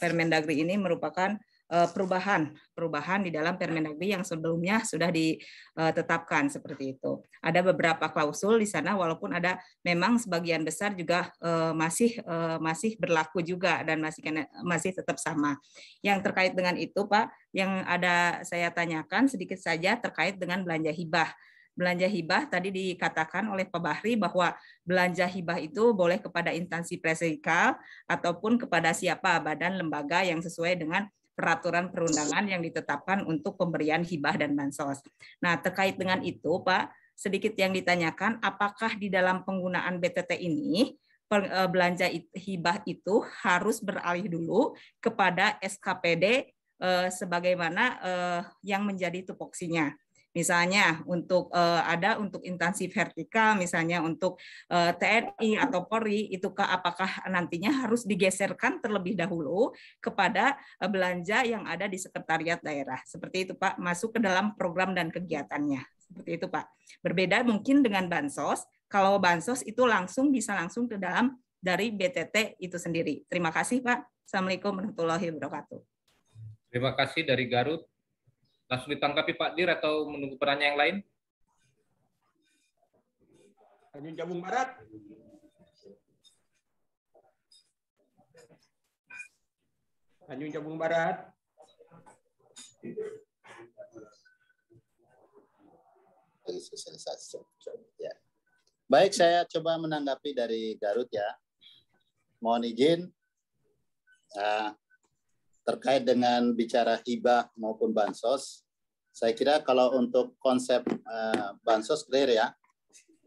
Permendagri ini merupakan perubahan di dalam Permendagri yang sebelumnya sudah ditetapkan seperti itu. Ada beberapa klausul di sana, walaupun ada memang sebagian besar juga masih berlaku juga dan masih tetap sama. Yang terkait dengan itu, Pak, yang ada saya tanyakan sedikit saja terkait dengan belanja hibah. Belanja hibah tadi dikatakan oleh Pak Bahri bahwa belanja hibah itu boleh kepada instansi presikal ataupun kepada siapa badan lembaga yang sesuai dengan peraturan perundangan yang ditetapkan untuk pemberian hibah dan bansos. Nah, terkait dengan itu, Pak, sedikit yang ditanyakan, apakah di dalam penggunaan BTT ini belanja hibah itu harus beralih dulu kepada SKPD sebagaimana yang menjadi tupoksinya. Misalnya untuk untuk instansi vertikal, misalnya untuk TNI atau Polri, itukah apakah nantinya harus digeserkan terlebih dahulu kepada belanja yang ada di sekretariat daerah. Seperti itu, Pak, masuk ke dalam program dan kegiatannya. Seperti itu, Pak. Berbeda mungkin dengan bansos. Kalau bansos itu bisa langsung ke dalam dari BTT itu sendiri. Terima kasih, Pak. Assalamualaikum warahmatullahi wabarakatuh. Terima kasih dari Garut. Langsung ditanggapi Pak Dir atau menunggu perannya yang lain? Tanjung Jabung Barat. Tanjung Jabung Barat. Ya. Baik, saya coba menanggapi dari Garut ya. Mohon izin terkait dengan bicara hibah maupun bansos, saya kira kalau untuk konsep bansos clear ya.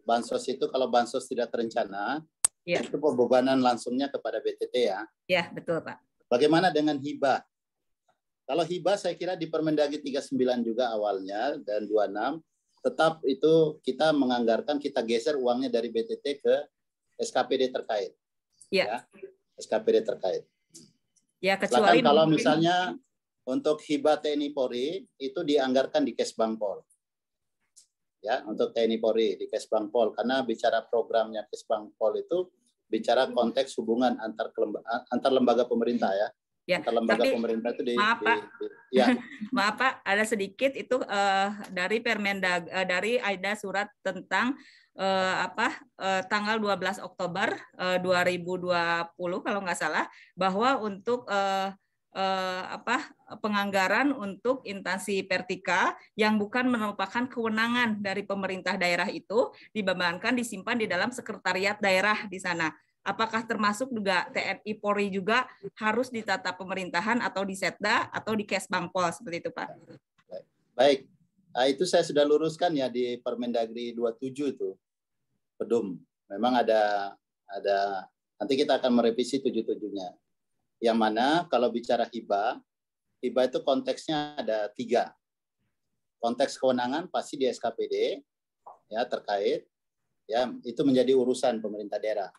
Bansos itu kalau bansos tidak terencana, ya, itu pembebanan langsungnya kepada BTT ya. Ya, betul Pak. Bagaimana dengan hibah? Kalau hibah saya kira di Permendagri 39 juga awalnya dan 26, tetap itu kita menganggarkan, kita geser uangnya dari BTT ke SKPD terkait. Ya, SKPD terkait. Ya, kecuali kalau misalnya untuk hibah TNI Polri itu dianggarkan di Kesbangpol. Ya, untuk TNI Polri di Kesbangpol, karena bicara programnya Kesbangpol itu bicara konteks hubungan antar lembaga pemerintah ya. Ya, antar lembaga tapi, pemerintah itu ya. Maaf Pak, ada sedikit itu dari dari ada surat tentang tanggal 12 Oktober 2020 kalau nggak salah, bahwa untuk penganggaran untuk instansi vertikal yang bukan merupakan kewenangan dari pemerintah daerah itu dibebankan disimpan di dalam sekretariat daerah di sana. Apakah termasuk juga TNI Polri juga harus di tata pemerintahan atau di Setda atau di Kesbangpol seperti itu Pak? Baik. Itu saya sudah luruskan ya di Permendagri 27 itu. Pedum. Memang ada nanti kita akan merevisi 77-nya. Yang mana kalau bicara hibah itu konteksnya ada 3. Konteks kewenangan pasti di SKPD ya terkait ya itu menjadi urusan pemerintah daerah.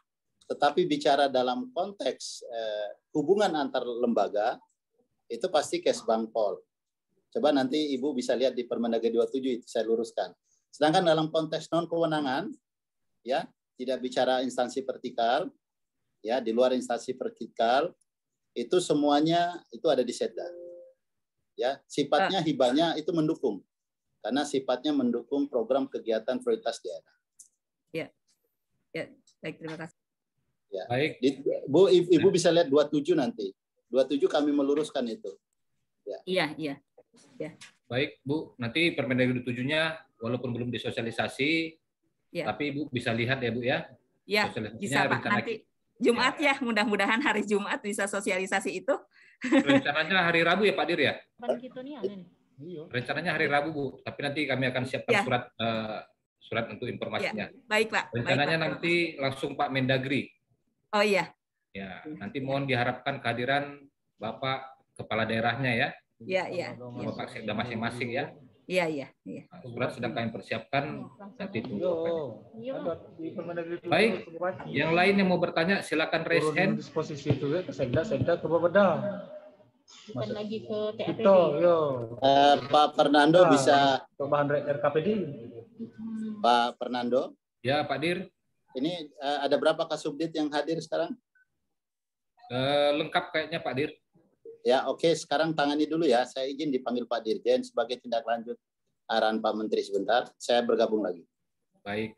Tetapi bicara dalam konteks hubungan antar lembaga itu pasti Kesbangpol. Coba nanti Ibu bisa lihat di Permendagri 27 itu saya luruskan. Sedangkan dalam konteks non kewenangan ya tidak bicara instansi vertikal ya di luar instansi vertikal itu semuanya itu ada di Setda. Ya, sifatnya hibahnya itu mendukung karena sifatnya mendukung program kegiatan prioritas daerah. Ya. Ya, baik, terima kasih. Ya. Baik. Bu, Ibu bisa lihat 27 nanti. 27 kami meluruskan itu. Ya. Iya. Baik, Bu. Nanti Permendagri 7-nya walaupun belum disosialisasi, tapi Ibu bisa lihat ya, Bu ya. Iya, bisa Pak. Nanti Jumat ya, mudah-mudahan hari Jumat bisa sosialisasi itu. Rencananya hari Rabu ya Pak Dir ya? Rencananya hari Rabu, Bu. Tapi nanti kami akan siapkan surat untuk informasinya. Ya. Baik, Pak. Rencananya baik, Pak. nanti langsung Pak Mendagri. Oh iya. Ya, nanti mohon diharapkan kehadiran Bapak Kepala Daerahnya ya. Iya. Bapak Sekda masing-masing ya. Iya. Surat sedang kami persiapkan, nanti tunggu. Baik, yang lain yang mau bertanya silakan raise hand. Disposisi itu ke Sekda ke Bapeda. Bukan lagi ke TAPD. Pak Fernando bisa bahan RKPD. Pak Fernando. Ya, Pak Dir. Ini ada berapa Kasubdit yang hadir sekarang? Lengkap kayaknya Pak Dir. Ya, oke. Sekarang tangani dulu ya. Saya izin dipanggil Pak Dirjen sebagai tindak lanjut arahan Pak Menteri sebentar. Saya bergabung lagi. Baik.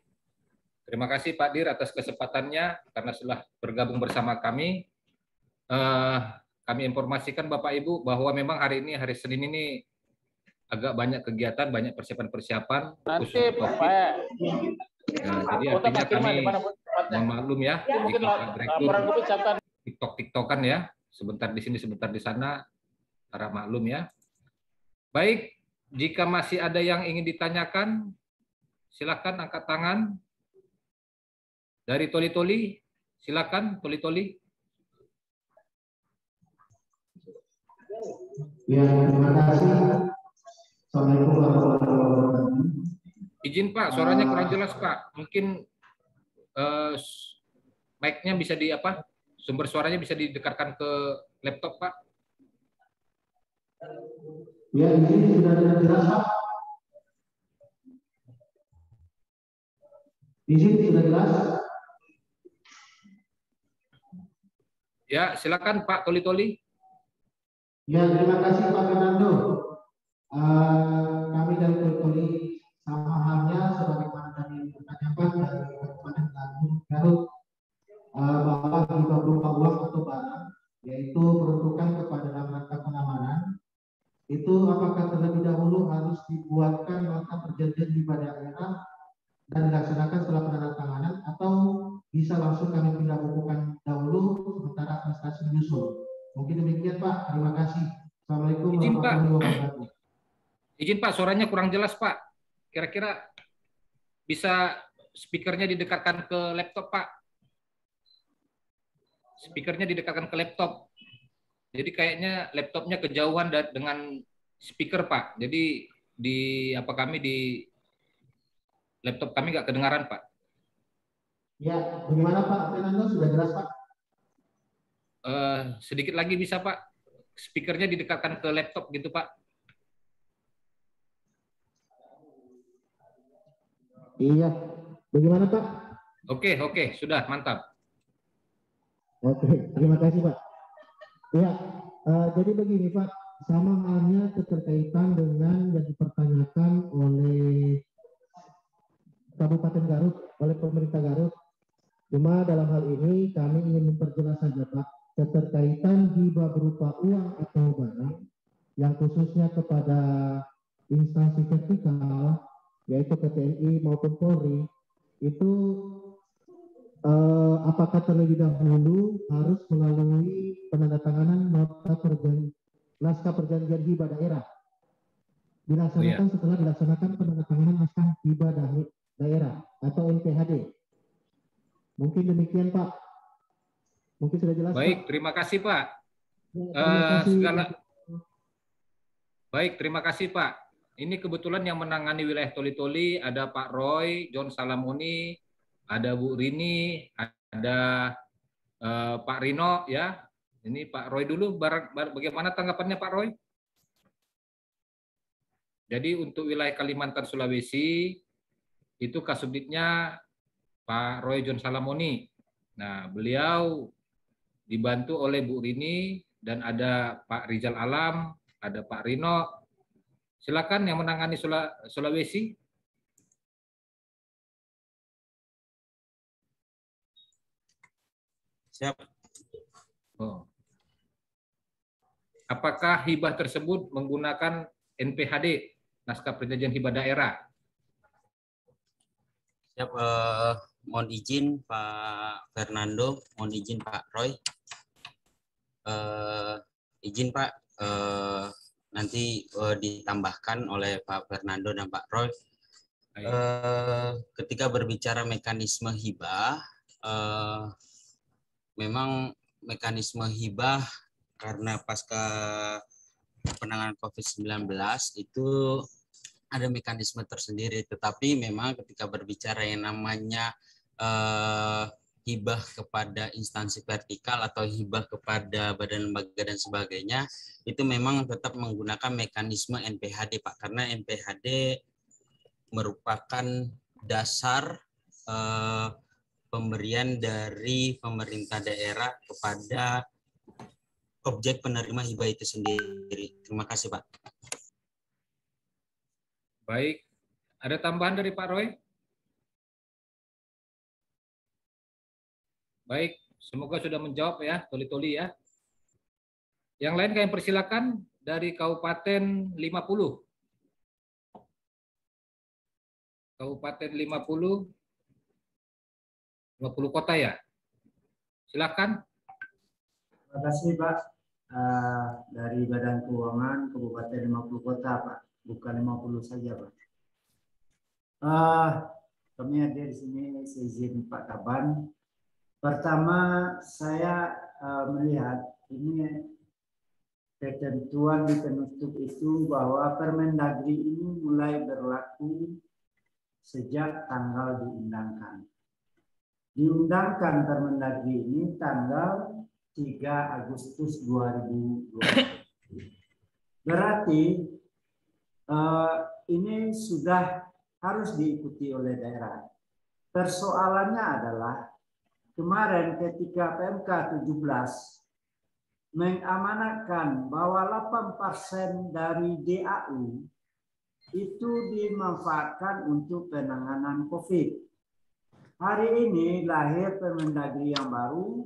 Terima kasih Pak Dir atas kesempatannya karena setelah bergabung bersama kami. Kami informasikan Bapak Ibu bahwa memang hari ini, hari Senin ini agak banyak kegiatan, banyak persiapan-persipakan. Nanti Pak. Nah, jadi artinya kami mohon maklum ya jika Pak Direktur TikTok-TikTokan ya, sebentar di sini, sebentar di sana, harap maklum ya. Baik, jika masih ada yang ingin ditanyakan, silakan angkat tangan. Dari Toli-Toli, silakan Toli-Toli. Ya, terima kasih. Assalamualaikum warahmatullahi wabarakatuh. Izin Pak, suaranya kurang jelas Pak. Mungkin mic-nya bisa di apa? Sumber suaranya bisa didekatkan ke laptop Pak. Ya, ini sudah jelas Pak. Di sini sudah jelas. Ya, silakan Pak Toli-Toli. Ya, terima kasih Pak Fernando. Kami dari Toli-Toli sama halnya sebagaimana tadi ditanyakan dari Kabupaten Garut bahwa hibah berupa uang atau barang yaitu peruntukan kepada dalam rangka pengamanan itu apakah terlebih dahulu harus dibuatkan nota perjanjian hibah daerah dan dilaksanakan setelah penandatanganan atau bisa langsung kami pindah bukukan dahulu sementara administrasi menyusul. Mungkin demikian Pak. Terima kasih. Assalamualaikum warahmatullahi wabarakatuh. Izin Pak, suaranya kurang jelas Pak. Kira-kira bisa speakernya didekatkan ke laptop Pak. Speakernya didekatkan ke laptop. Jadi kayaknya laptopnya kejauhan dengan speaker Pak. Jadi kami di laptop kami nggak kedengaran Pak. Ya, bagaimana Pak Fernando? Sudah jelas Pak? Sedikit lagi bisa Pak. Speakernya didekatkan ke laptop gitu Pak. Iya. Bagaimana Pak? Oke, sudah mantap. Oke, terima kasih Pak. Ya, jadi begini Pak, sama halnya keterkaitan dengan yang dipertanyakan oleh Kabupaten Garut, oleh pemerintah Garut. Cuma dalam hal ini kami ingin memperjelas saja Pak, keterkaitan hibah berupa uang atau barang yang khususnya kepada instansi vertikal, yaitu TNI maupun Polri, itu apakah terlebih dahulu harus melalui penandatanganan naskah perjanjian hibah daerah dilaksanakan setelah dilaksanakan penandatanganan naskah hibah daerah atau NPHD. Mungkin demikian Pak. Mungkin sudah jelas. Baik, Pak. terima kasih Pak. Baik, terima kasih Pak. Ini kebetulan yang menangani wilayah Toli-Toli ada Pak Roy, John Salamoni, ada Bu Rini, ada Pak Rino ya. Ini Pak Roy dulu, bagaimana tanggapannya Pak Roy? Jadi untuk wilayah Kalimantan Sulawesi itu Kasubditnya Pak Roy John Salamoni. Nah, beliau dibantu oleh Bu Rini dan ada Pak Rizal Alam, ada Pak Rino. Silakan yang menangani Sulawesi. Siap. Apakah hibah tersebut menggunakan NPHD, naskah perjanjian hibah daerah? Siap. Mohon izin Pak Fernando, mohon izin Pak Roy. Izin Pak, nanti ditambahkan oleh Pak Fernando dan Pak Roy. Ketika berbicara mekanisme hibah, memang mekanisme hibah karena pasca penanganan COVID-19 itu ada mekanisme tersendiri, tetapi memang ketika berbicara yang namanya hibah kepada instansi vertikal atau hibah kepada badan lembaga dan sebagainya, itu memang tetap menggunakan mekanisme NPHD Pak, karena NPHD merupakan dasar pemberian dari pemerintah daerah kepada objek penerima hibah itu sendiri. Terima kasih, Pak. Baik, ada tambahan dari Pak Roy? Baik, semoga sudah menjawab ya, Toli-Toli ya. Yang lain kami persilakan dari Kabupaten 50. Kabupaten 50 kota ya. Silakan. Terima kasih Pak. Dari Badan Keuangan Kabupaten 50 Kota Pak, bukan 50 saja Pak. Kami hadir di sini seizin Pak Kaban. Pertama saya melihat ini ketentuan di penutup itu bahwa Permendagri ini mulai berlaku sejak tanggal diundangkan. Diundangkan Permendagri ini tanggal 3 Agustus 2020. Berarti ini sudah harus diikuti oleh daerah. Persoalannya adalah kemarin ketika PMK 17 mengamanatkan bahwa 8% dari DAU itu dimanfaatkan untuk penanganan COVID. Hari ini lahir Permendagri yang baru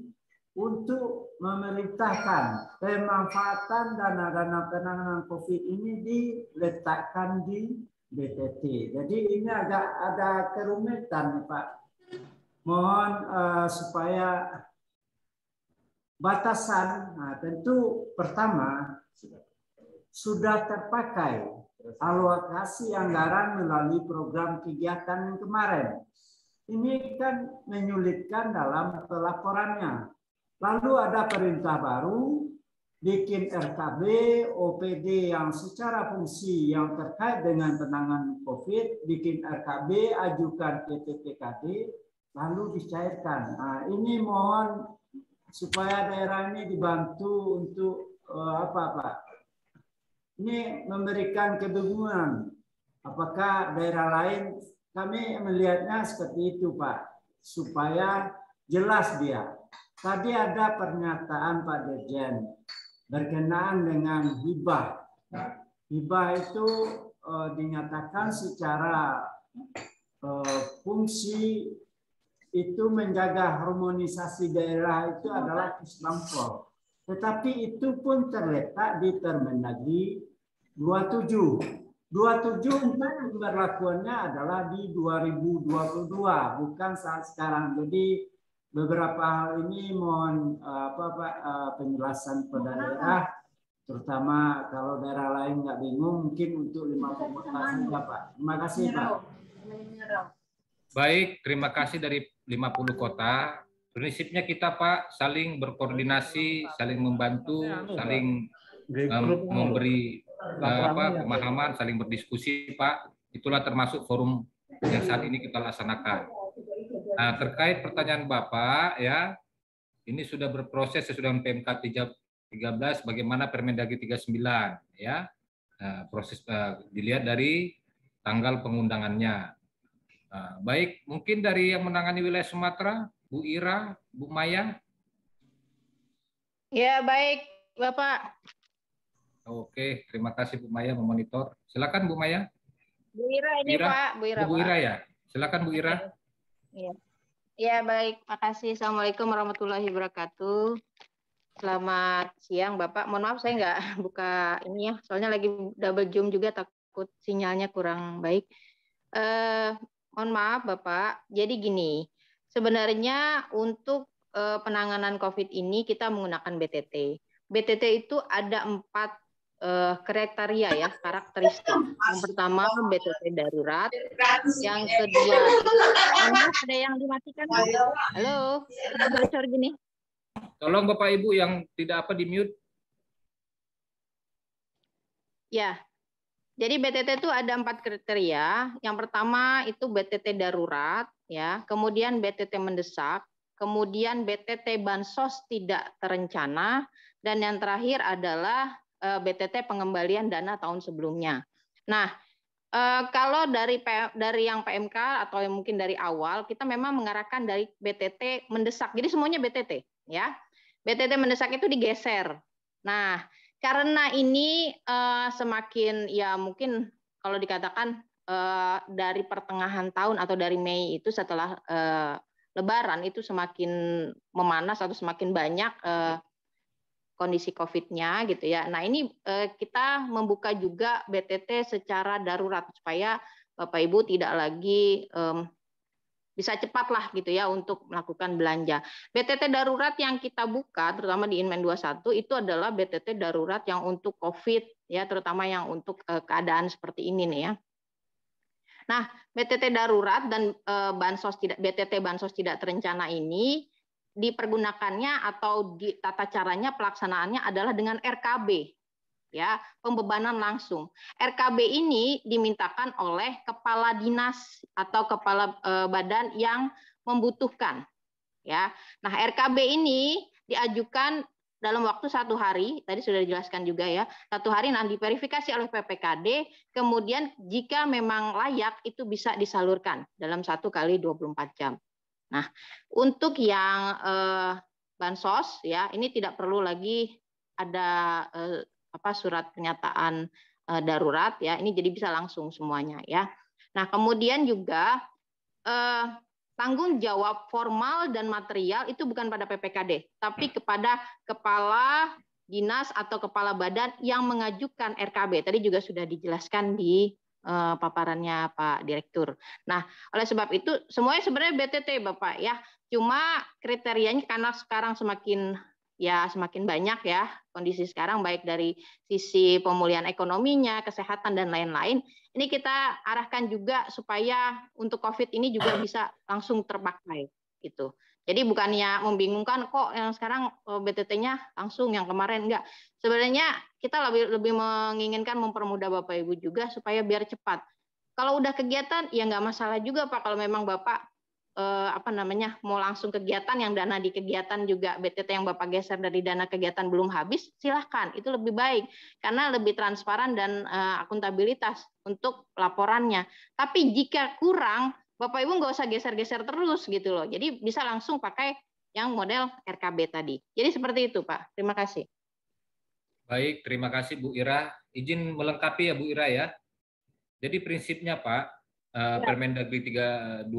untuk memerintahkan pemanfaatan dana-dana penanganan COVID ini diletakkan di BTT. Jadi ini agak ada kerumitan Pak. Mohon supaya batasan, tentu pertama sudah terpakai alokasi anggaran melalui program kegiatan yang kemarin. Ini kan menyulitkan dalam pelaporannya. Lalu ada perintah baru, bikin RKB, OPD yang secara fungsi yang terkait dengan penanganan COVID, bikin RKB, ajukan PTPKD, lalu dicairkan. Nah, ini mohon supaya daerah ini dibantu untuk apa Pak? Ini memberikan kebingungan. Apakah daerah lain, kami melihatnya seperti itu Pak, supaya jelas dia. Tadi ada pernyataan Pak Dirjen berkenaan dengan hibah. Hibah itu dinyatakan secara fungsi itu menjaga harmonisasi daerah itu adalah Islamfor. Tetapi itu pun terletak di Permendagri 27. 27 untuk pemberlakuannya adalah di 2022, bukan saat sekarang. Jadi beberapa hal ini mohon penjelasan pada daerah, terutama kalau daerah lain nggak bingung, mungkin untuk 50 kota saja Pak. Terima kasih Pak. Baik, terima kasih dari 50 kota. Prinsipnya kita Pak saling berkoordinasi, saling membantu, saling memberi pemahaman, saling berdiskusi Pak. Itulah termasuk forum yang saat ini kita laksanakan. Nah, terkait pertanyaan Bapak ya, ini sudah berproses sesudah PMK 13 bagaimana Permendagri 39 ya. Nah, proses dilihat dari tanggal pengundangannya. Nah, baik, mungkin dari yang menangani wilayah Sumatera, Bu Ira, Bu Maya. Ya, baik, Bapak. Oke, terima kasih Bu Maya memonitor. Silakan Bu Maya. Bu Ira ini Bu Ira, Pak, Bu Ira. Bu Ira ya. Silakan Bu Ira. Iya. Ya, baik. Makasih. Assalamualaikum warahmatullahi wabarakatuh. Selamat siang, Bapak. Mohon maaf saya nggak buka ini ya, soalnya lagi double zoom juga, takut sinyalnya kurang baik. Mohon maaf, Bapak. Jadi gini, sebenarnya untuk penanganan COVID ini kita menggunakan BTT. BTT itu ada 4 kriteria ya, karakteristik. Yang pertama BTT darurat, yang kedua ada yang dimatikan. Halo, bocor gini. Tolong Bapak Ibu yang tidak di mute. Ya, jadi BTT itu ada 4 kriteria. Yang pertama itu BTT darurat, ya. Kemudian BTT mendesak, kemudian BTT bansos tidak terencana, dan yang terakhir adalah BTT pengembalian dana tahun sebelumnya. Nah, kalau dari yang PMK atau yang mungkin dari awal, kita memang mengarahkan dari BTT mendesak. Jadi semuanya BTT, ya. BTT mendesak itu digeser. Nah, karena ini semakin ya mungkin kalau dikatakan dari pertengahan tahun atau dari Mei itu setelah Lebaran itu semakin memanas atau semakin banyak kondisi COVID-nya gitu ya. Nah ini kita membuka juga BTT secara darurat supaya Bapak Ibu tidak lagi bisa cepat lah gitu ya untuk melakukan belanja. BTT darurat yang kita buka terutama di Inmen 21 itu adalah BTT darurat yang untuk COVID ya, terutama yang untuk keadaan seperti ini nih ya. Nah, BTT darurat dan BTT bansos tidak terencana ini dipergunakannya atau di tata caranya pelaksanaannya adalah dengan RKB ya, pembebanan langsung. RKB ini dimintakan oleh kepala dinas atau kepala badan yang membutuhkan ya. Nah, RKB ini diajukan dalam waktu 1 hari, tadi sudah dijelaskan juga ya, 1 hari nanti diverifikasi oleh PPKD, kemudian jika memang layak itu bisa disalurkan dalam 1 kali 24 jam. Nah, untuk yang bansos ya, ini tidak perlu lagi ada surat pernyataan darurat ya, ini jadi bisa langsung semuanya ya. Nah, kemudian juga tanggung jawab formal dan material itu bukan pada PPKD, tapi kepada kepala dinas atau kepala badan yang mengajukan RKB. Tadi juga sudah dijelaskan di paparannya Pak Direktur. Nah, oleh sebab itu semuanya sebenarnya BTT Bapak ya. Cuma kriterianya karena sekarang semakin banyak ya kondisi sekarang baik dari sisi pemulihan ekonominya, kesehatan dan lain-lain. Ini kita arahkan juga supaya untuk COVID ini juga bisa langsung terpakai gitu. Jadi bukannya membingungkan kok yang sekarang BTT-nya langsung, yang kemarin enggak. Sebenarnya kita lebih menginginkan mempermudah Bapak Ibu juga supaya biar cepat. Kalau udah kegiatan ya nggak masalah juga Pak, kalau memang Bapak mau langsung kegiatan yang dana di kegiatan juga BTT yang Bapak geser dari dana kegiatan belum habis, silahkan, itu lebih baik karena lebih transparan dan akuntabilitas untuk laporannya. Tapi jika kurang, Bapak Ibu nggak usah geser-geser terus gitu loh. Jadi bisa langsung pakai yang model RKB tadi. Jadi seperti itu Pak. Terima kasih. Baik, terima kasih Bu Ira. Izin melengkapi ya Bu Ira ya. Jadi prinsipnya Pak, Permendagri 326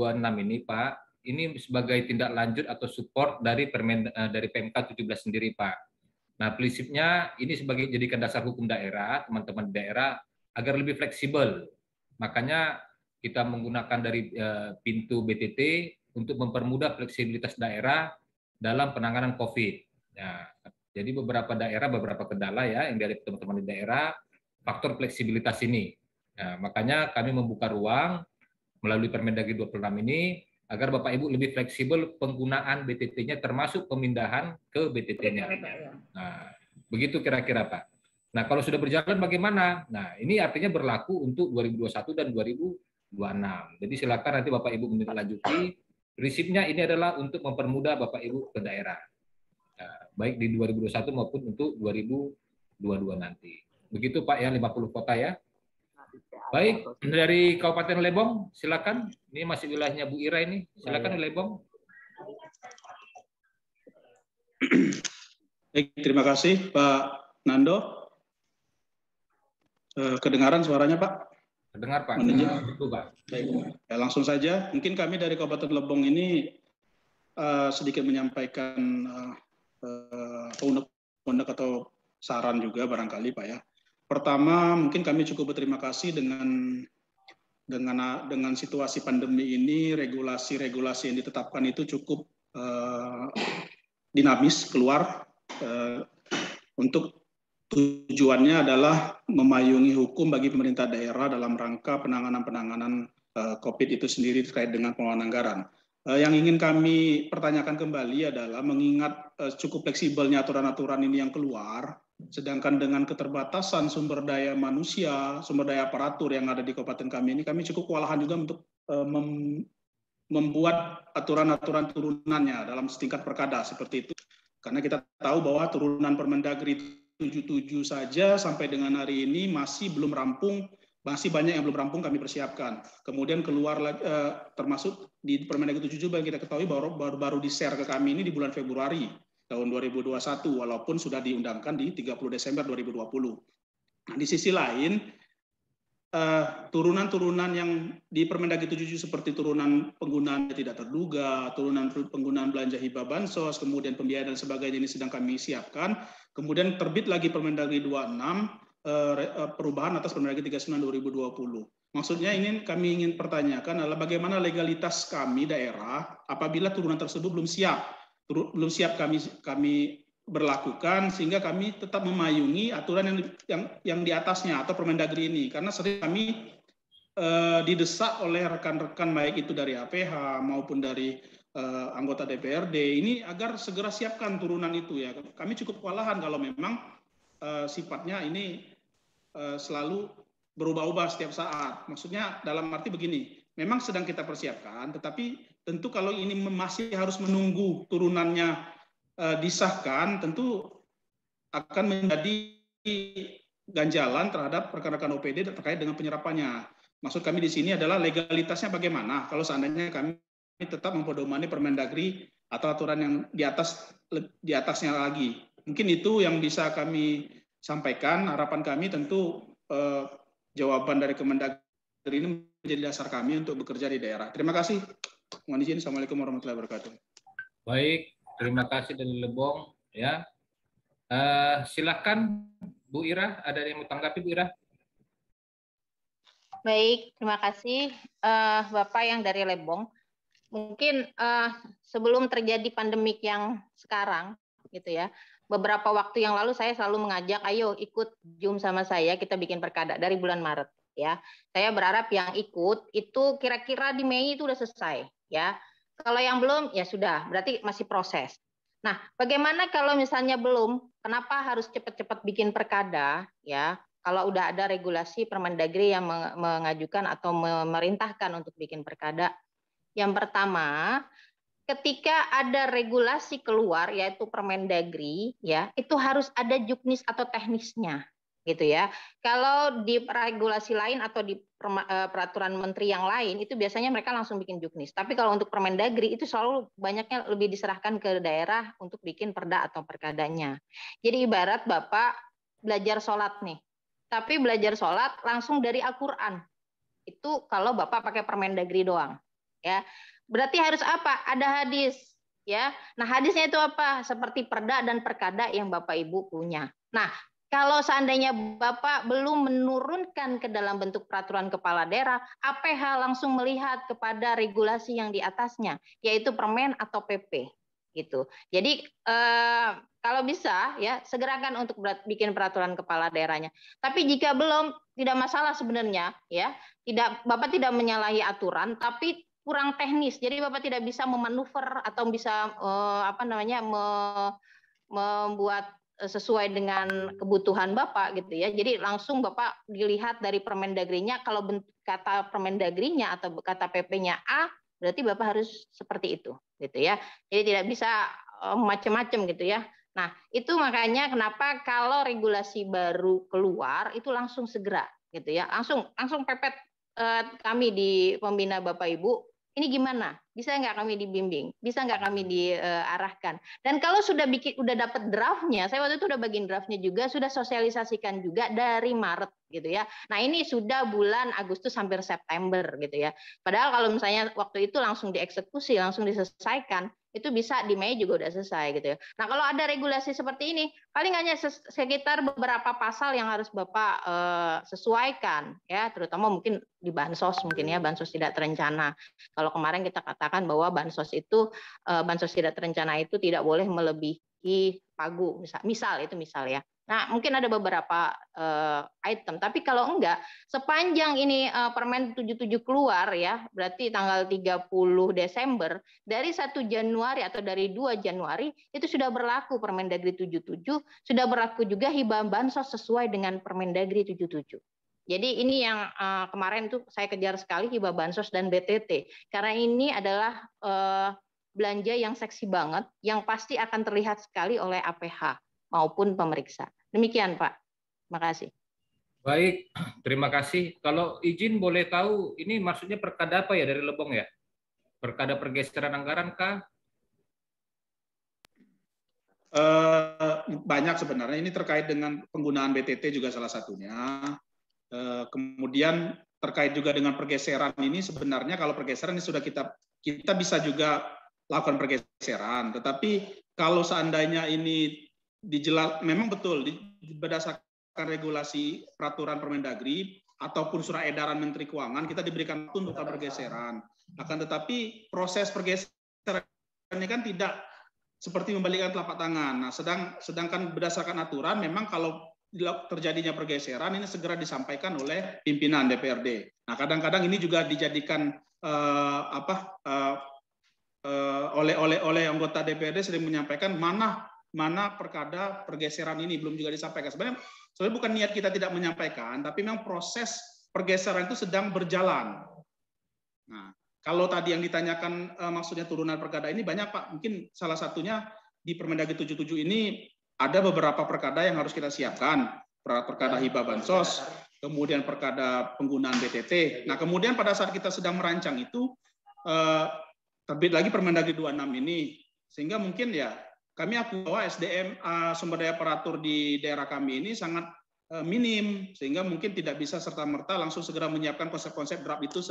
ini Pak, ini sebagai tindak lanjut atau support dari dari PMK 17 sendiri Pak. Nah prinsipnya ini sebagai jadikan dasar hukum daerah, teman-teman daerah agar lebih fleksibel. Makanya kita menggunakan dari pintu BTT untuk mempermudah fleksibilitas daerah dalam penanganan COVID. Nah, jadi beberapa daerah, beberapa kendala ya yang dari teman-teman di daerah, faktor fleksibilitas ini. Nah, makanya kami membuka ruang melalui Permendagri 26 ini agar Bapak Ibu lebih fleksibel penggunaan BTT-nya termasuk pemindahan ke BTT-nya. Nah, begitu kira-kira Pak. Nah, kalau sudah berjalan bagaimana? Nah, ini artinya berlaku untuk 2021 dan 2026. Jadi silakan nanti Bapak Ibu menindaklanjuti. Prinsipnya ini adalah untuk mempermudah Bapak Ibu ke daerah. Nah, baik di 2021 maupun untuk 2022 nanti. Begitu Pak ya, 50 kota ya. Baik, dari Kabupaten Lebong, silakan. Ini masih wilayahnya Bu Ira ini. Silakan Lebong. Baik, terima kasih Pak Nando. Kedengaran suaranya Pak? Kedengar Pak. Betul Pak. Baik, ya, langsung saja. Mungkin kami dari Kabupaten Lebong ini sedikit menyampaikan unek-unek atau saran juga barangkali Pak ya. Pertama, mungkin kami cukup berterima kasih dengan situasi pandemi ini, regulasi-regulasi yang ditetapkan itu cukup dinamis keluar untuk tujuannya adalah memayungi hukum bagi pemerintah daerah dalam rangka penanganan COVID itu sendiri terkait dengan pengelolaan anggaran. Yang ingin kami pertanyakan kembali adalah mengingat cukup fleksibelnya aturan-aturan ini yang keluar, sedangkan dengan keterbatasan sumber daya manusia, sumber daya aparatur yang ada di kabupaten kami ini, kami cukup kewalahan juga untuk membuat aturan-aturan turunannya dalam setingkat perkada seperti itu. Karena kita tahu bahwa turunan Permendagri 77 saja sampai dengan hari ini masih belum rampung, masih banyak yang belum rampung kami persiapkan. Kemudian keluar termasuk di Permendagri 77 yang kita ketahui baru di-share ke kami ini di bulan Februari. tahun 2021 walaupun sudah diundangkan di 30 Desember 2020. Nah, di sisi lain turunan-turunan yang di Permendagri 77 seperti turunan penggunaan tidak terduga, turunan penggunaan belanja hibah bansos, kemudian pembiayaan dan sebagainya ini sedang kami siapkan. Kemudian terbit lagi Permendagri 26 perubahan atas Permendagri 39 2020. Maksudnya kami ingin pertanyakan adalah bagaimana legalitas kami daerah apabila turunan tersebut belum siap kami berlakukan sehingga kami tetap memayungi aturan yang di atasnya atau Permendagri ini, karena sering kami didesak oleh rekan-rekan baik itu dari APH maupun dari anggota DPRD ini agar segera siapkan turunan itu ya. Kami cukup kewalahan kalau memang sifatnya ini selalu berubah-ubah setiap saat. Maksudnya dalam arti begini, memang sedang kita persiapkan, tetapi tentu kalau ini masih harus menunggu turunannya disahkan, tentu akan menjadi ganjalan terhadap rekan-rekan OPD terkait dengan penyerapannya. Maksud kami di sini adalah legalitasnya bagaimana kalau seandainya kami tetap mempedomani Permendagri atau aturan yang di atasnya lagi. Mungkin itu yang bisa kami sampaikan. Harapan kami tentu jawaban dari Kemendagri ini menjadi dasar kami untuk bekerja di daerah. Terima kasih. Mohon izin. Assalamualaikum warahmatullahi wabarakatuh. Baik, terima kasih dari Lebong. Ya, silakan Bu Ira, ada yang mau tanggapi Bu Ira? Baik, terima kasih Bapak yang dari Lebong. Mungkin sebelum terjadi pandemik yang sekarang, gitu ya, beberapa waktu yang lalu saya selalu mengajak, ayo ikut Zoom sama saya, kita bikin perkada dari bulan Maret. Ya, saya berharap yang ikut itu kira-kira di Mei itu udah selesai. Ya, kalau yang belum ya sudah, berarti masih proses. Nah, bagaimana kalau misalnya belum? Kenapa harus cepat-cepat bikin perkada? Ya, kalau udah ada regulasi Permendagri yang mengajukan atau memerintahkan untuk bikin perkada. Yang pertama, ketika ada regulasi keluar yaitu Permendagri, ya itu harus ada juknis atau teknisnya, gitu ya. Kalau di regulasi lain atau di peraturan menteri yang lain itu biasanya mereka langsung bikin juknis. Tapi kalau untuk Permendagri itu selalu banyaknya lebih diserahkan ke daerah untuk bikin perda atau perkadanya. Jadi ibarat Bapak belajar sholat nih, tapi belajar sholat langsung dari Al-Quran. Itu kalau Bapak pakai Permendagri doang, ya. Berarti harus apa? Ada hadis, ya. Nah, hadisnya itu apa? Seperti perda dan perkada yang Bapak Ibu punya. Nah, kalau seandainya Bapak belum menurunkan ke dalam bentuk peraturan kepala daerah, APH langsung melihat kepada regulasi yang di atasnya, yaitu Permen atau PP, gitu. Jadi kalau bisa ya segerakan untuk bikin peraturan kepala daerahnya. Tapi jika belum, tidak masalah sebenarnya, ya. Bapak tidak menyalahi aturan, tapi kurang teknis. Jadi Bapak tidak bisa memanuver atau bisa membuat sesuai dengan kebutuhan Bapak gitu ya. Jadi langsung Bapak dilihat dari Permendagrinya, kalau kata Permendagrinya atau kata PP-nya A, berarti Bapak harus seperti itu gitu ya. Jadi tidak bisa macam-macam gitu ya. Nah, itu makanya kenapa kalau regulasi baru keluar itu langsung segera gitu ya. Langsung pepet kami di pembina Bapak Ibu. Ini gimana? Bisa nggak kami dibimbing? Bisa nggak kami diarahkan? Dan kalau sudah dapat draftnya, saya waktu itu udah bagiin draftnya juga, sudah sosialisasikan juga dari Maret gitu ya. Nah ini sudah bulan Agustus hampir September gitu ya. Padahal kalau misalnya waktu itu langsung dieksekusi, langsung diselesaikan, itu bisa di Mei juga udah selesai gitu ya. Nah kalau ada regulasi seperti ini, paling hanya sekitar beberapa pasal yang harus Bapak sesuaikan ya, terutama mungkin di bansos mungkin ya, bansos tidak terencana. Kalau kemarin kita katakan bahwa bansos tidak terencana itu tidak boleh melebihi pagu, misal ya. Nah, mungkin ada beberapa item, tapi kalau enggak, sepanjang ini Permen 77 keluar ya, berarti tanggal 30 Desember, dari 1 Januari atau dari 2 Januari, itu sudah berlaku Permendagri 77, sudah berlaku juga hibah bansos sesuai dengan Permendagri 77. Jadi ini yang kemarin tuh saya kejar sekali, hibah bansos dan BTT, karena ini adalah belanja yang seksi banget, yang pasti akan terlihat sekali oleh APH maupun pemeriksa. Demikian Pak. Terima kasih. Baik, terima kasih. Kalau izin boleh tahu, ini maksudnya perkada apa ya dari Lebong ya? Perkada pergeseran anggaran kah? Banyak sebenarnya. Ini terkait dengan penggunaan BTT juga salah satunya. Kemudian terkait juga dengan pergeseran ini, sebenarnya kalau pergeseran ini sudah kita bisa juga lakukan pergeseran. Tetapi kalau seandainya ini memang betul berdasarkan regulasi peraturan Permendagri ataupun surat edaran Menteri Keuangan, kita diberikan waktu untuk pergeseran. Akan tetapi proses pergeseran ini kan tidak seperti membalikkan telapak tangan. Nah, sedangkan berdasarkan aturan memang kalau terjadinya pergeseran ini segera disampaikan oleh pimpinan DPRD. Nah, kadang-kadang ini juga dijadikan oleh anggota DPRD sering menyampaikan mana perkada pergeseran ini belum juga disampaikan. Sebenarnya bukan niat kita tidak menyampaikan, tapi memang proses pergeseran itu sedang berjalan. Nah, kalau tadi yang ditanyakan maksudnya turunan perkada ini banyak, Pak. Mungkin salah satunya di Permendagri 77 ini ada beberapa perkada yang harus kita siapkan. Perkada hibah bansos, kemudian perkada penggunaan BTT. Nah, kemudian pada saat kita sedang merancang itu, terbit lagi Permendagri 26 ini. Sehingga mungkin ya, kami akui bahwa SDM sumber daya aparatur di daerah kami ini sangat minim. Sehingga mungkin tidak bisa serta-merta langsung segera menyiapkan konsep-konsep draft itu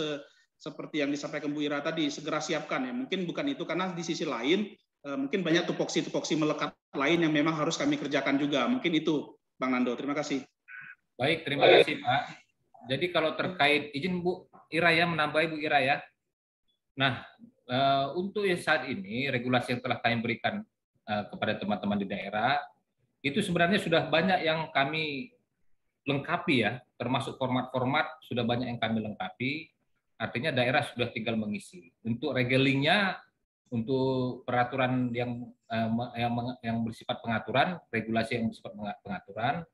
seperti yang disampaikan Bu Ira tadi, segera siapkan ya. Mungkin bukan itu, karena di sisi lain mungkin banyak tupoksi-tupoksi melekat lain yang memang harus kami kerjakan juga. Mungkin itu, Bang Nando. Terima kasih. Baik, terima kasih, Pak. Jadi kalau terkait, izin Bu Ira ya, menambahi Bu Ira ya. Nah, untuk saat ini, regulasi yang telah kami berikan kepada teman-teman di daerah, itu sebenarnya sudah banyak yang kami lengkapi ya, termasuk format-format sudah banyak yang kami lengkapi. Artinya daerah sudah tinggal mengisi. Untuk regelingnya, untuk peraturan yang bersifat pengaturan, regulasi yang bersifat pengaturan,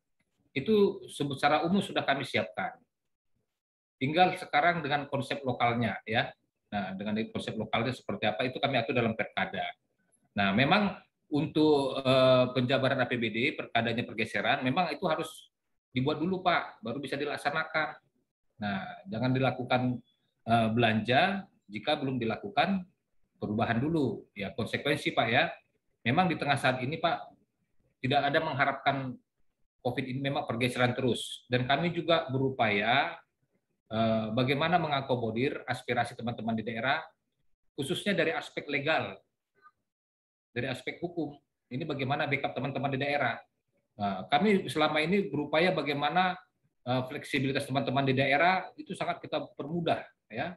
itu secara umum sudah kami siapkan. Tinggal sekarang dengan konsep lokalnya ya. Nah, dengan konsep lokalnya seperti apa itu kami atur dalam perkada. Nah, memang untuk penjabaran APBD, perkadanya pergeseran, memang itu harus dibuat dulu Pak, baru bisa dilaksanakan. Nah, jangan dilakukan belanja jika belum dilakukan perubahan dulu. Ya, konsekuensi Pak ya. Memang di tengah saat ini Pak, tidak ada mengharapkan COVID ini memang pergeseran terus. Dan kami juga berupaya bagaimana mengakomodir aspirasi teman-teman di daerah, khususnya dari aspek legal, dari aspek hukum. Ini bagaimana backup teman-teman di daerah. Kami selama ini berupaya bagaimana fleksibilitas teman-teman di daerah itu sangat kita permudah, ya,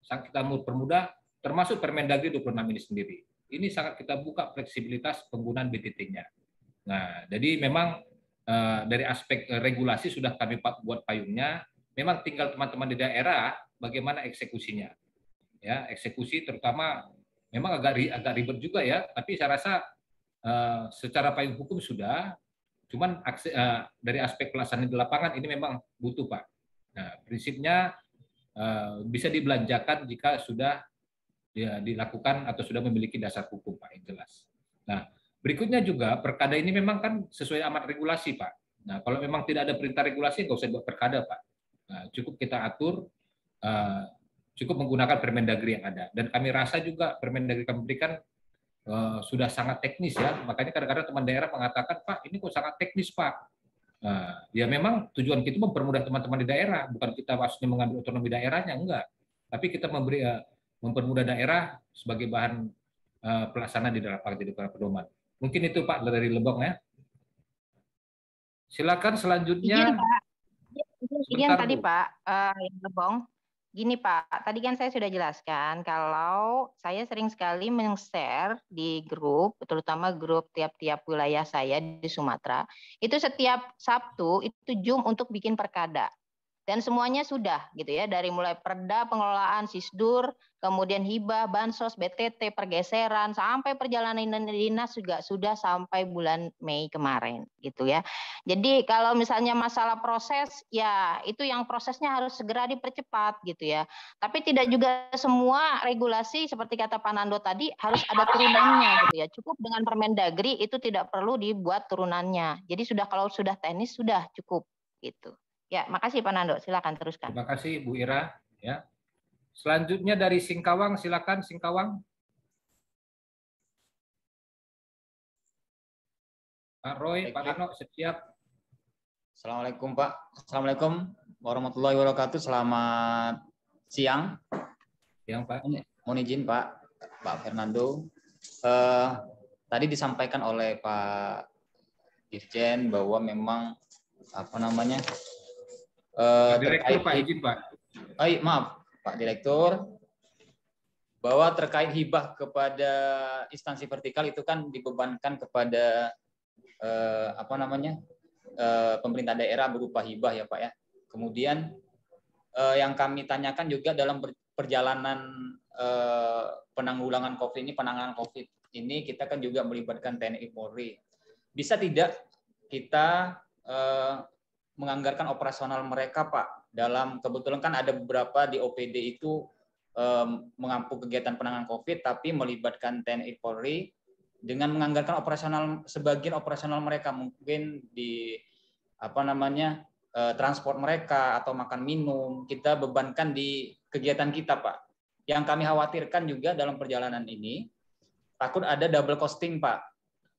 sangat kita permudah, termasuk Permendagri 26 ini sendiri. Ini sangat kita buka fleksibilitas penggunaan BTT-nya. Nah, jadi memang dari aspek regulasi sudah kami buat payungnya. Memang tinggal teman-teman di daerah bagaimana eksekusinya. Ya, eksekusi terutama memang agak ribet juga ya, tapi saya rasa secara payung hukum sudah, cuman dari aspek pelaksanaan di lapangan ini memang butuh Pak. Nah, prinsipnya bisa dibelanjakan jika sudah dilakukan atau sudah memiliki dasar hukum Pak, yang jelas. Nah, berikutnya juga perkada ini memang kan sesuai amat regulasi Pak. Nah, kalau memang tidak ada perintah regulasi nggak usah buat perkada Pak. Nah, cukup kita atur, cukup menggunakan Permendagri yang ada. Dan kami rasa juga Permendagri kami berikan sudah sangat teknis ya. Makanya kadang-kadang teman daerah mengatakan, Pak, ini kok sangat teknis Pak. Nah, ya memang tujuan kita mempermudah teman-teman di daerah, bukan kita maksudnya mengambil otonomi daerahnya, enggak. Tapi kita mempermudah daerah sebagai bahan pelaksanaan di dalam jadi pedoman. Mungkin itu Pak dari Lebong ya. Silakan selanjutnya. Izin tadi Pak, yang Lebong. Gini Pak, tadi kan saya sudah jelaskan kalau saya sering sekali men-share di grup, terutama grup tiap-tiap wilayah saya di Sumatera, itu setiap Sabtu itu Zoom untuk bikin perkada. Dan semuanya sudah gitu ya, dari mulai perda, pengelolaan, sisdur, kemudian hibah, bansos, BTT, pergeseran, sampai perjalanan dinas juga sudah sampai bulan Mei kemarin gitu ya. Jadi kalau misalnya masalah proses, ya itu yang prosesnya harus segera dipercepat gitu ya. Tapi tidak juga semua regulasi seperti kata Pak Nando tadi harus ada turunannya gitu ya. Cukup dengan Permendagri itu tidak perlu dibuat turunannya. Jadi kalau sudah teknis sudah cukup gitu. Ya, makasih Pak Nando. Silakan teruskan. Terima kasih Bu Ira. Ya. Selanjutnya dari Singkawang, silakan Singkawang. Pak Roy, Pak Rino, siap. Assalamualaikum Pak. Assalamualaikum warahmatullahi wabarakatuh. Selamat siang. Siang Pak. Mohon izin Pak Fernando. Tadi disampaikan oleh Pak Dirjen bahwa memang Pak Direktur, Pak izin Pak. Maaf Pak Direktur, bahwa terkait hibah kepada instansi vertikal itu kan dibebankan kepada pemerintah daerah berupa hibah ya Pak ya. Kemudian yang kami tanyakan juga dalam perjalanan penanggulangan COVID ini kita kan juga melibatkan TNI Polri. Bisa tidak kita menganggarkan operasional mereka Pak, dalam kebetulan kan ada beberapa di OPD itu mengampu kegiatan penanganan COVID tapi melibatkan TNI Polri dengan menganggarkan sebagian operasional mereka, mungkin di transport mereka atau makan minum kita bebankan di kegiatan kita Pak. Yang kami khawatirkan juga dalam perjalanan ini takut ada double costing Pak.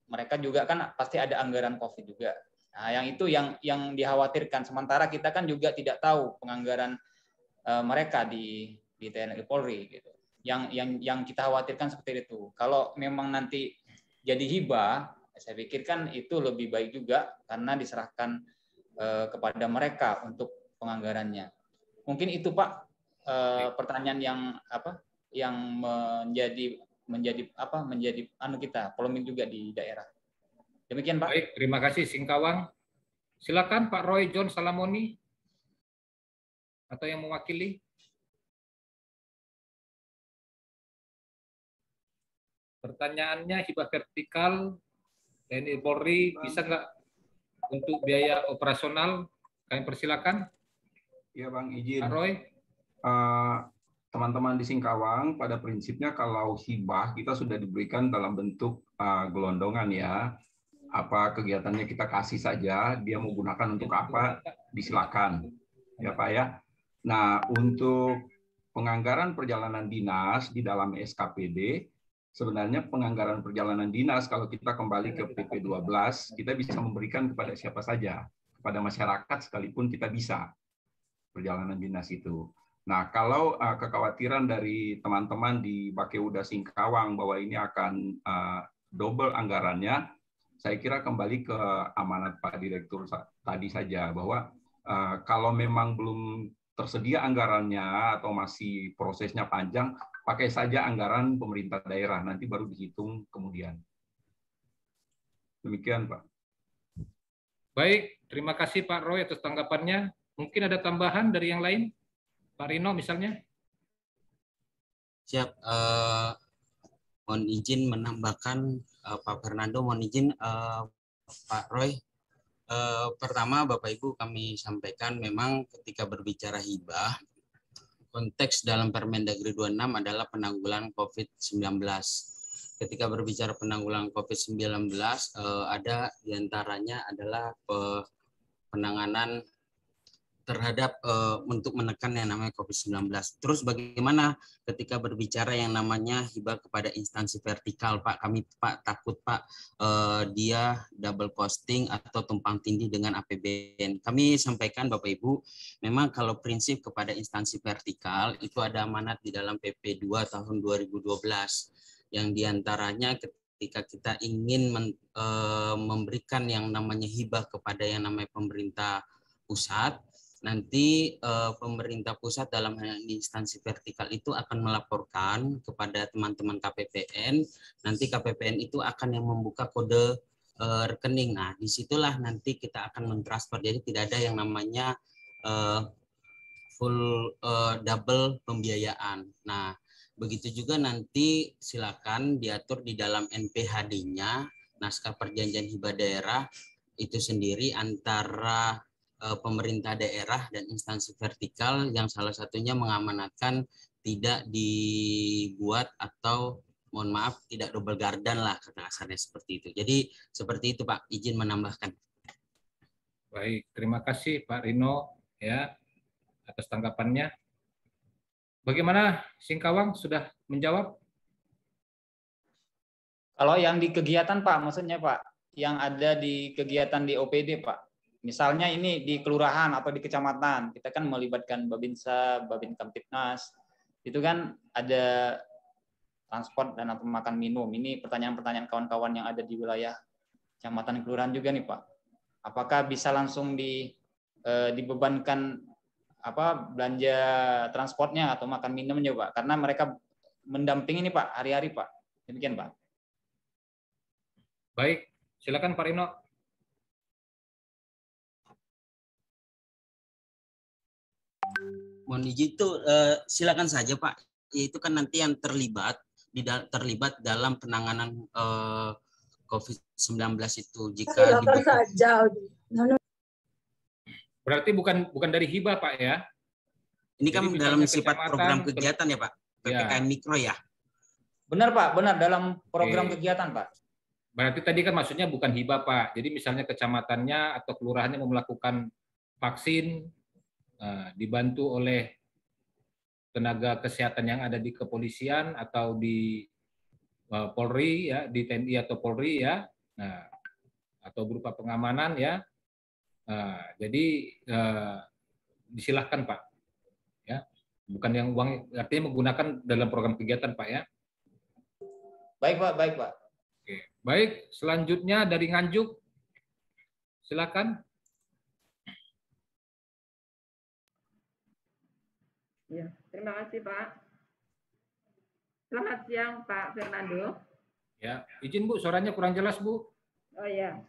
Mereka juga kan pasti ada anggaran COVID juga. Nah, yang itu yang dikhawatirkan. Sementara kita kan juga tidak tahu penganggaran mereka di TNI Polri gitu. Yang kita khawatirkan seperti itu. Kalau memang nanti jadi hibah, saya pikirkan itu lebih baik juga karena diserahkan kepada mereka untuk penganggarannya. Mungkin itu Pak pertanyaan yang menjadi kita polemik juga di daerah. Demikian Pak. Baik, terima kasih Singkawang. Silakan Pak Roy John Salamoni atau yang mewakili. Pertanyaannya hibah vertikal TNI Polri bisa nggak untuk biaya operasional? Kami persilakan. Ya Bang, izin. Pak Roy. Teman-teman di Singkawang pada prinsipnya kalau hibah kita sudah diberikan dalam bentuk gelondongan ya. Apa kegiatannya kita kasih saja, dia mau gunakan untuk apa disilakan. Ya Pak ya. Nah, untuk penganggaran perjalanan dinas di dalam SKPD, sebenarnya penganggaran perjalanan dinas kalau kita kembali ke PP 12, kita bisa memberikan kepada siapa saja, kepada masyarakat sekalipun kita bisa perjalanan dinas itu. Nah, kalau kekhawatiran dari teman-teman di Bakeuda Singkawang bahwa ini akan double anggarannya, saya kira kembali ke amanat Pak Direktur tadi saja, bahwa kalau memang belum tersedia anggarannya atau masih prosesnya panjang, pakai saja anggaran pemerintah daerah, nanti baru dihitung kemudian. Demikian Pak. Baik, terima kasih Pak Roy atas tanggapannya. Mungkin ada tambahan dari yang lain? Pak Rino misalnya? Siap. Mohon izin menambahkan Pak Fernando, mohon izin Pak Roy. Pertama Bapak Ibu kami sampaikan memang ketika berbicara hibah, konteks dalam Permendagri 26 adalah penanggulangan COVID-19. Ketika berbicara penanggulangan COVID-19, ada diantaranya adalah penanganan terhadap untuk menekan yang namanya COVID-19. Terus bagaimana ketika berbicara yang namanya hibah kepada instansi vertikal, Pak? Kami Pak takut Pak dia double costing atau tumpang tindih dengan APBN. Kami sampaikan Bapak Ibu, memang kalau prinsip kepada instansi vertikal itu ada amanat di dalam PP 2 tahun 2012 yang diantaranya ketika kita ingin memberikan yang namanya hibah kepada yang namanya pemerintah pusat, nanti pemerintah pusat dalam instansi vertikal itu akan melaporkan kepada teman-teman KPPN. Nanti KPPN itu akan yang membuka kode rekening. Nah, disitulah nanti kita akan mentransfer. Jadi tidak ada yang namanya full double pembiayaan. Nah, begitu juga nanti silakan diatur di dalam NPHD-nya, naskah perjanjian hibah daerah itu sendiri antara pemerintah daerah dan instansi vertikal yang salah satunya mengamanatkan tidak dibuat atau mohon maaf tidak double gardan lah kata kasarnya seperti itu. Jadi seperti itu Pak, izin menambahkan. Baik, terima kasih Pak Rino ya atas tanggapannya. Bagaimana Singkawang sudah menjawab? Kalau yang di kegiatan Pak, maksudnya Pak? yang ada di kegiatan di OPD, Pak. Misalnya ini di kelurahan atau di kecamatan, kita kan melibatkan Babinsa, Babin Kamtipnas, itu kan ada transport dan atau makan minum. Ini pertanyaan-pertanyaan kawan-kawan yang ada di wilayah kecamatan kelurahan juga nih, Pak. Apakah bisa langsung dibebankan belanja transportnya atau makan minumnya, Pak? Karena mereka mendampingi ini, Pak, hari-hari, Pak. Demikian, Pak. Baik, silakan Pak Rino. Mohon izin itu silakan saja Pak. Itu kan nanti yang terlibat dalam penanganan COVID-19 itu jika saja. Berarti bukan dari hibah Pak ya? Ini kan dalam sifat program kegiatan ya Pak, PPKM Mikro ya. Benar Pak, benar dalam program kegiatan Pak. Berarti tadi kan maksudnya bukan hibah Pak. Jadi misalnya kecamatannya atau kelurahannya mau melakukan vaksin, dibantu oleh tenaga kesehatan yang ada di kepolisian atau di Polri ya, di TNI atau Polri ya, atau berupa pengamanan ya. Jadi disilahkan Pak, ya, bukan yang uang, artinya menggunakan dalam program kegiatan Pak ya. Baik Pak, baik Pak. Oke, baik. Selanjutnya dari Nganjuk, silakan. Ya, terima kasih Pak. Selamat siang Pak Fernando. Ya, izin Bu, suaranya kurang jelas Bu. Oh ya.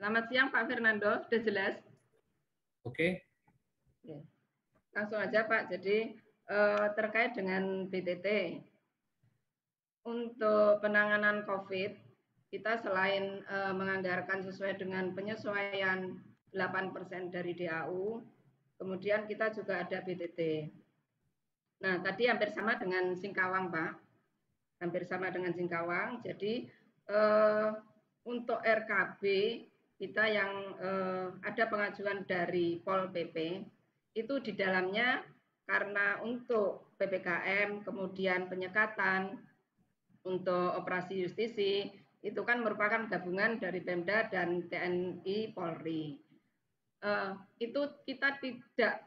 Selamat siang Pak Fernando, sudah jelas? Oke. Ya. Langsung aja Pak, jadi terkait dengan BTT. Untuk penanganan COVID, kita selain menganggarkan sesuai dengan penyesuaian 8% dari DAU, kemudian kita juga ada BTT. Nah, tadi hampir sama dengan Singkawang, Pak. Hampir sama dengan Singkawang. Jadi, untuk RKB, kita yang ada pengajuan dari Pol PP, itu di dalamnya karena untuk PPKM, kemudian penyekatan, untuk operasi justisi, itu kan merupakan gabungan dari Pemda dan TNI Polri. Itu kita tidak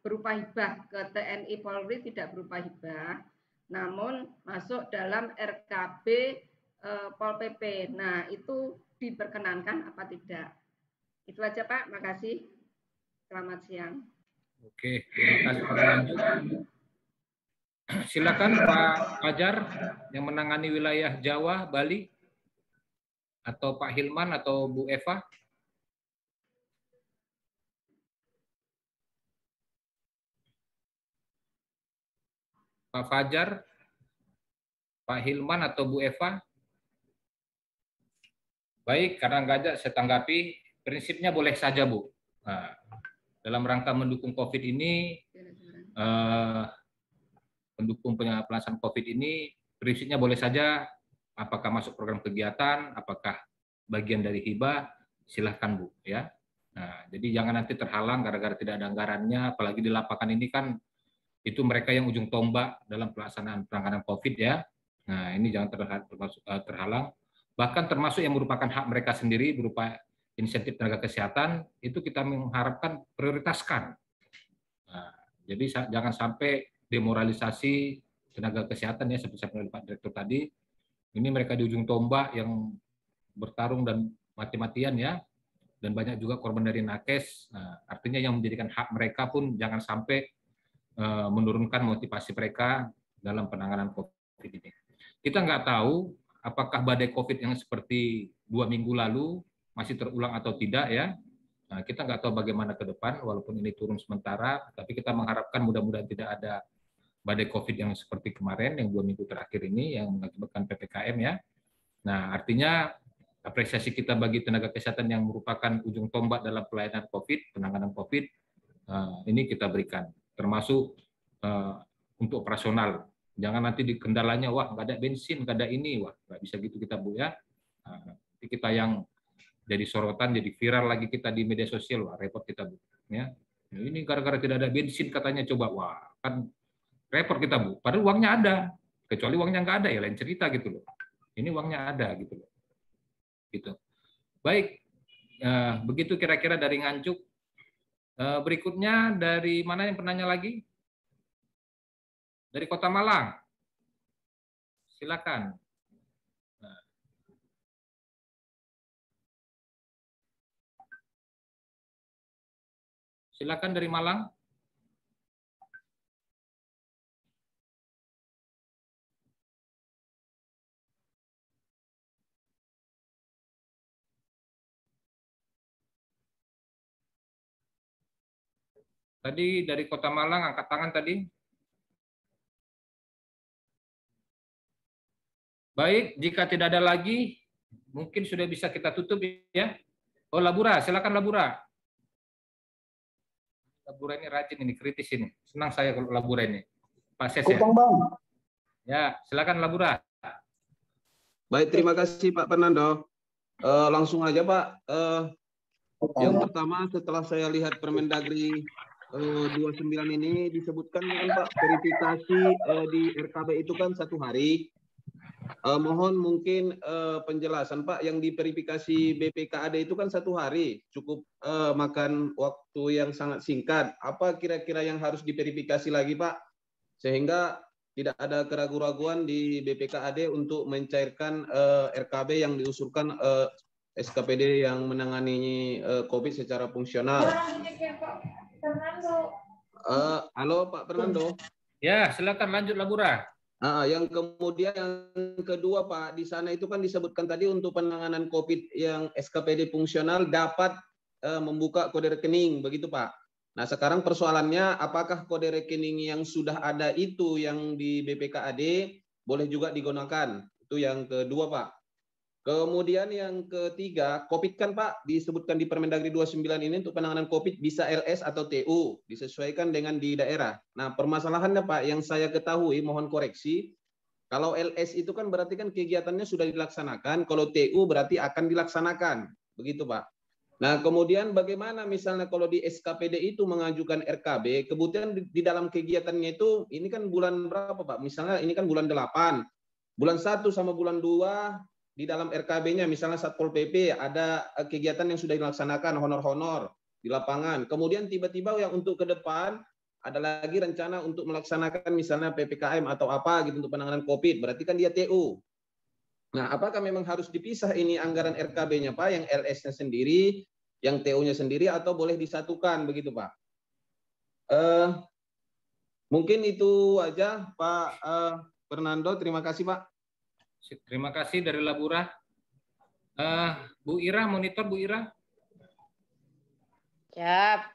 berupa hibah ke TNI Polri, tidak berupa hibah, namun masuk dalam RKB Pol PP. Nah, itu diperkenankan apa tidak? Itu aja Pak, makasih. Selamat siang. Oke, terima kasih Pak Lanjut. Silakan Pak Fajar yang menangani wilayah Jawa, Bali, atau Pak Hilman atau Bu Eva. Pak Fajar, Pak Hilman atau Bu Eva. Baik, karena nggak ada, saya tanggapi. Prinsipnya boleh saja Bu. Nah, dalam rangka mendukung COVID ini, mendukung pelaksanaan COVID ini, prinsipnya boleh saja, apakah masuk program kegiatan, apakah bagian dari hibah, silahkan Bu. Ya. Nah, jadi jangan nanti terhalang gara-gara tidak ada anggarannya, apalagi di lapangan ini kan itu mereka yang ujung tombak dalam pelaksanaan penanganan COVID ya. Nah, ini jangan terhalang. Bahkan termasuk yang merupakan hak mereka sendiri berupa insentif tenaga kesehatan, itu kita mengharapkan prioritaskan. Nah, jadi jangan sampai demoralisasi tenaga kesehatan ya, seperti yang Pak Direktur tadi. Ini mereka di ujung tombak yang bertarung dan mati-matian ya, dan banyak juga korban dari nakes. Nah, artinya yang menjadikan hak mereka pun jangan sampai menurunkan motivasi mereka dalam penanganan COVID ini. Kita nggak tahu apakah badai COVID yang seperti 2 minggu lalu masih terulang atau tidak ya. Nah, kita nggak tahu bagaimana ke depan, walaupun ini turun sementara, tapi kita mengharapkan mudah-mudahan tidak ada badai COVID yang seperti kemarin, yang 2 minggu terakhir ini, yang mengakibatkan PPKM ya. Nah, artinya apresiasi kita bagi tenaga kesehatan yang merupakan ujung tombak dalam pelayanan COVID, penanganan COVID, ini kita berikan. Termasuk untuk operasional. Jangan nanti di kendalanya, wah nggak ada bensin, nggak ada ini, wah nggak bisa gitu kita Bu ya. Nanti kita yang jadi sorotan, jadi viral lagi kita di media sosial, wah repot kita Bu. Ya. Ini gara-gara tidak ada bensin katanya, coba, wah kan repot kita Bu. Padahal uangnya ada, kecuali uangnya nggak ada ya lain cerita gitu loh. Ini uangnya ada gitu. Gitu. Baik, begitu kira-kira dari Nganjuk. Berikutnya dari mana yang penanya lagi? Dari Kota Malang. Silakan. Silakan dari Malang. Tadi dari Kota Malang angkat tangan tadi. Baik, jika tidak ada lagi, mungkin sudah bisa kita tutup ya. Oh, Labura, silakan Labura. Labura ini rajin ini, kritis ini. Senang saya kalau Labura ini. Pak Ses ya. Bang. Ya, silakan Labura. Baik, terima kasih Pak Fernando. Langsung aja Pak. Yang pertama, setelah saya lihat Permendagri 29 ini disebutkan kan Pak, verifikasi di RKB itu kan 1 hari. Mohon mungkin penjelasan Pak, yang diverifikasi BPKAD itu kan 1 hari, cukup makan waktu yang sangat singkat. Apa kira-kira yang harus diverifikasi lagi Pak, sehingga tidak ada keraguan-raguan di BPKAD untuk mencairkan RKB yang diusulkan SKPD yang menangani COVID secara fungsional. Halo Pak Fernando. Ya, silakan lanjut Labura. Yang kemudian yang kedua Pak, di sana itu kan disebutkan tadi untuk penanganan COVID yang SKPD fungsional dapat membuka kode rekening, begitu Pak. Nah sekarang persoalannya, apakah kode rekening yang sudah ada itu yang di BPKAD boleh juga digunakan? Itu yang kedua Pak. Kemudian yang ketiga, COVID kan Pak disebutkan di Permendagri 29 ini untuk penanganan COVID bisa LS atau TU, disesuaikan dengan di daerah. Nah permasalahannya Pak, yang saya ketahui, mohon koreksi, kalau LS itu kan berarti kan kegiatannya sudah dilaksanakan, kalau TU berarti akan dilaksanakan, begitu Pak. Nah kemudian bagaimana misalnya kalau di SKPD itu mengajukan RKB, kemudian di dalam kegiatannya itu, ini kan bulan berapa Pak? Misalnya ini kan bulan 8, bulan 1 sama bulan 2, di dalam RKB-nya misalnya Satpol PP ada kegiatan yang sudah dilaksanakan, honor-honor di lapangan. Kemudian tiba-tiba yang untuk ke depan ada lagi rencana untuk melaksanakan misalnya PPKM atau apa gitu untuk penanganan COVID, berarti kan dia TU. Nah, apakah memang harus dipisah ini anggaran RKB-nya Pak, yang LS-nya sendiri, yang TU-nya sendiri, atau boleh disatukan begitu Pak? Mungkin itu aja Pak Fernando, terima kasih Pak. Terima kasih dari Labura. Bu Ira, monitor Bu Ira. Siap.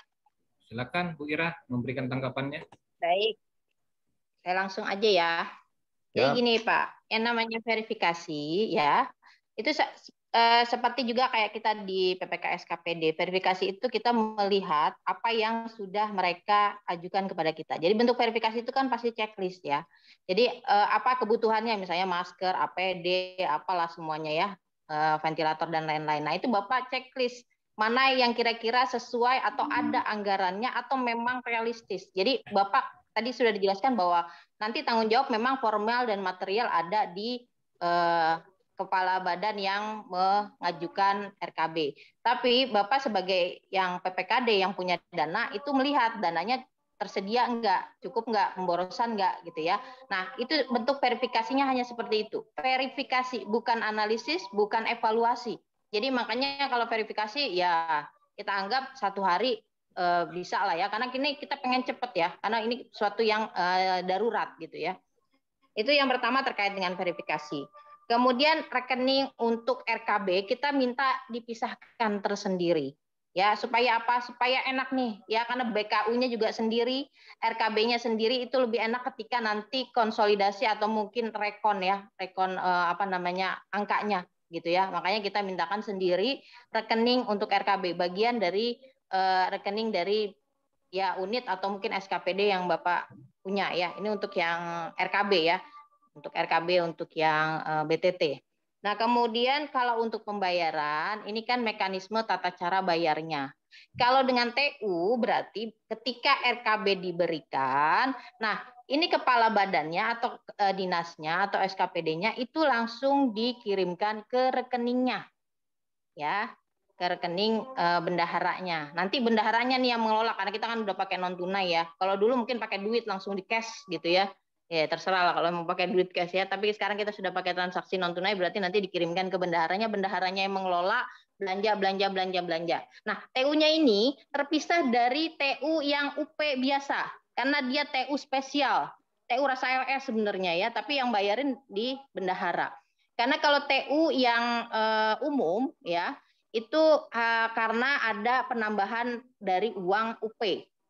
Silakan Bu Ira memberikan tanggapannya. Baik. Saya langsung aja ya. Jadi gini Pak, yang namanya verifikasi ya, itu seperti juga kayak kita di PPK SKPD, verifikasi itu kita melihat apa yang sudah mereka ajukan kepada kita. Jadi bentuk verifikasi itu kan pasti checklist ya. Jadi apa kebutuhannya, misalnya masker, APD, apalah semuanya ya, ventilator dan lain-lain. Nah itu Bapak checklist mana yang kira-kira sesuai atau ada anggarannya atau memang realistis. Jadi Bapak tadi sudah dijelaskan bahwa nanti tanggung jawab memang formal dan material ada di kepala badan yang mengajukan RKB. Tapi Bapak sebagai yang PPKD yang punya dana itu melihat dananya tersedia enggak, cukup enggak, pemborosan enggak gitu ya. Nah, itu bentuk verifikasinya hanya seperti itu. Verifikasi, bukan analisis, bukan evaluasi. Jadi makanya kalau verifikasi ya kita anggap 1 hari bisa lah ya, karena kini kita pengen cepet ya, karena ini suatu yang darurat gitu ya. Itu yang pertama terkait dengan verifikasi. Kemudian rekening untuk RKB kita minta dipisahkan tersendiri. Ya, supaya apa? Supaya enak nih. Ya, karena BKU-nya juga sendiri, RKB-nya sendiri itu lebih enak ketika nanti konsolidasi atau mungkin rekon ya, rekon angkanya gitu ya. Makanya kita mintakan sendiri rekening untuk RKB, bagian dari rekening dari ya unit atau mungkin SKPD yang Bapak punya ya. Ini untuk yang RKB ya. Untuk RKB, untuk yang BTT. Nah, kemudian kalau untuk pembayaran, ini kan mekanisme tata cara bayarnya. Kalau dengan TU berarti ketika RKB diberikan, nah ini kepala badannya atau dinasnya atau SKPD-nya itu langsung dikirimkan ke rekeningnya, ya, ke rekening bendaharanya. Nanti bendaharanya nih yang mengelola, karena kita kan udah pakai non tunai ya. Kalau dulu mungkin pakai duit langsung di cash gitu ya. Ya terserah lah kalau mau pakai duit cash ya. Tapi sekarang kita sudah pakai transaksi non tunai, berarti nanti dikirimkan ke bendaharanya. Bendaharanya yang mengelola belanja. Nah, TU-nya ini terpisah dari TU yang UP biasa, karena dia TU spesial, TU rasa LS sebenarnya ya, tapi yang bayarin di bendahara. Karena kalau TU yang umum ya, itu karena ada penambahan dari uang UP.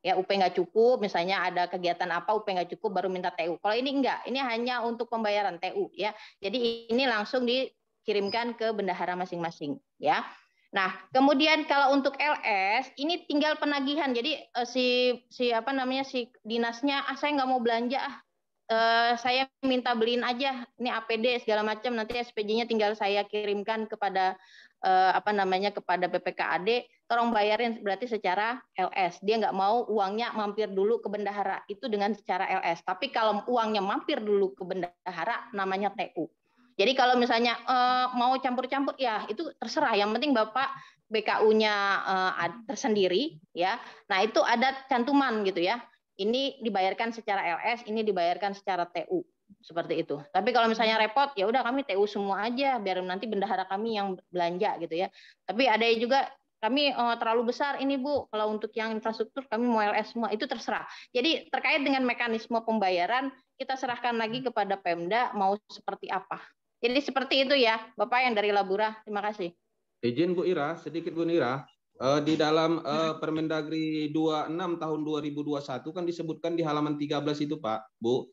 Ya, UP nggak cukup, misalnya ada kegiatan apa UP nggak cukup baru minta TU. Kalau ini enggak, ini hanya untuk pembayaran TU ya. Jadi ini langsung dikirimkan ke bendahara masing-masing ya. Nah, kemudian kalau untuk LS ini tinggal penagihan. Jadi si dinasnya, saya nggak mau belanja, saya minta beliin aja ini APD segala macam, nanti SPJ-nya tinggal saya kirimkan kepada kepada PPKAD, tolong bayarin, berarti secara LS. Dia nggak mau uangnya mampir dulu ke bendahara, itu dengan secara LS. Tapi kalau uangnya mampir dulu ke bendahara, namanya TU. Jadi kalau misalnya mau campur-campur, ya itu terserah. Yang penting Bapak BKU-nya tersendiri, ya. Nah itu ada cantuman gitu ya. Ini dibayarkan secara LS, ini dibayarkan secara TU. Seperti itu. Tapi kalau misalnya repot, ya udah kami TU semua aja, biar nanti bendahara kami yang belanja gitu ya. Tapi ada juga kami terlalu besar ini Bu, kalau untuk yang infrastruktur kami mau LS semua, itu terserah. Jadi terkait dengan mekanisme pembayaran, kita serahkan lagi kepada Pemda mau seperti apa. Jadi seperti itu ya, Bapak yang dari Labura. Terima kasih. Izin Bu Ira, sedikit Bu Ira. Di dalam Permendagri 26 tahun 2021 kan disebutkan di halaman 13 itu Pak, Bu.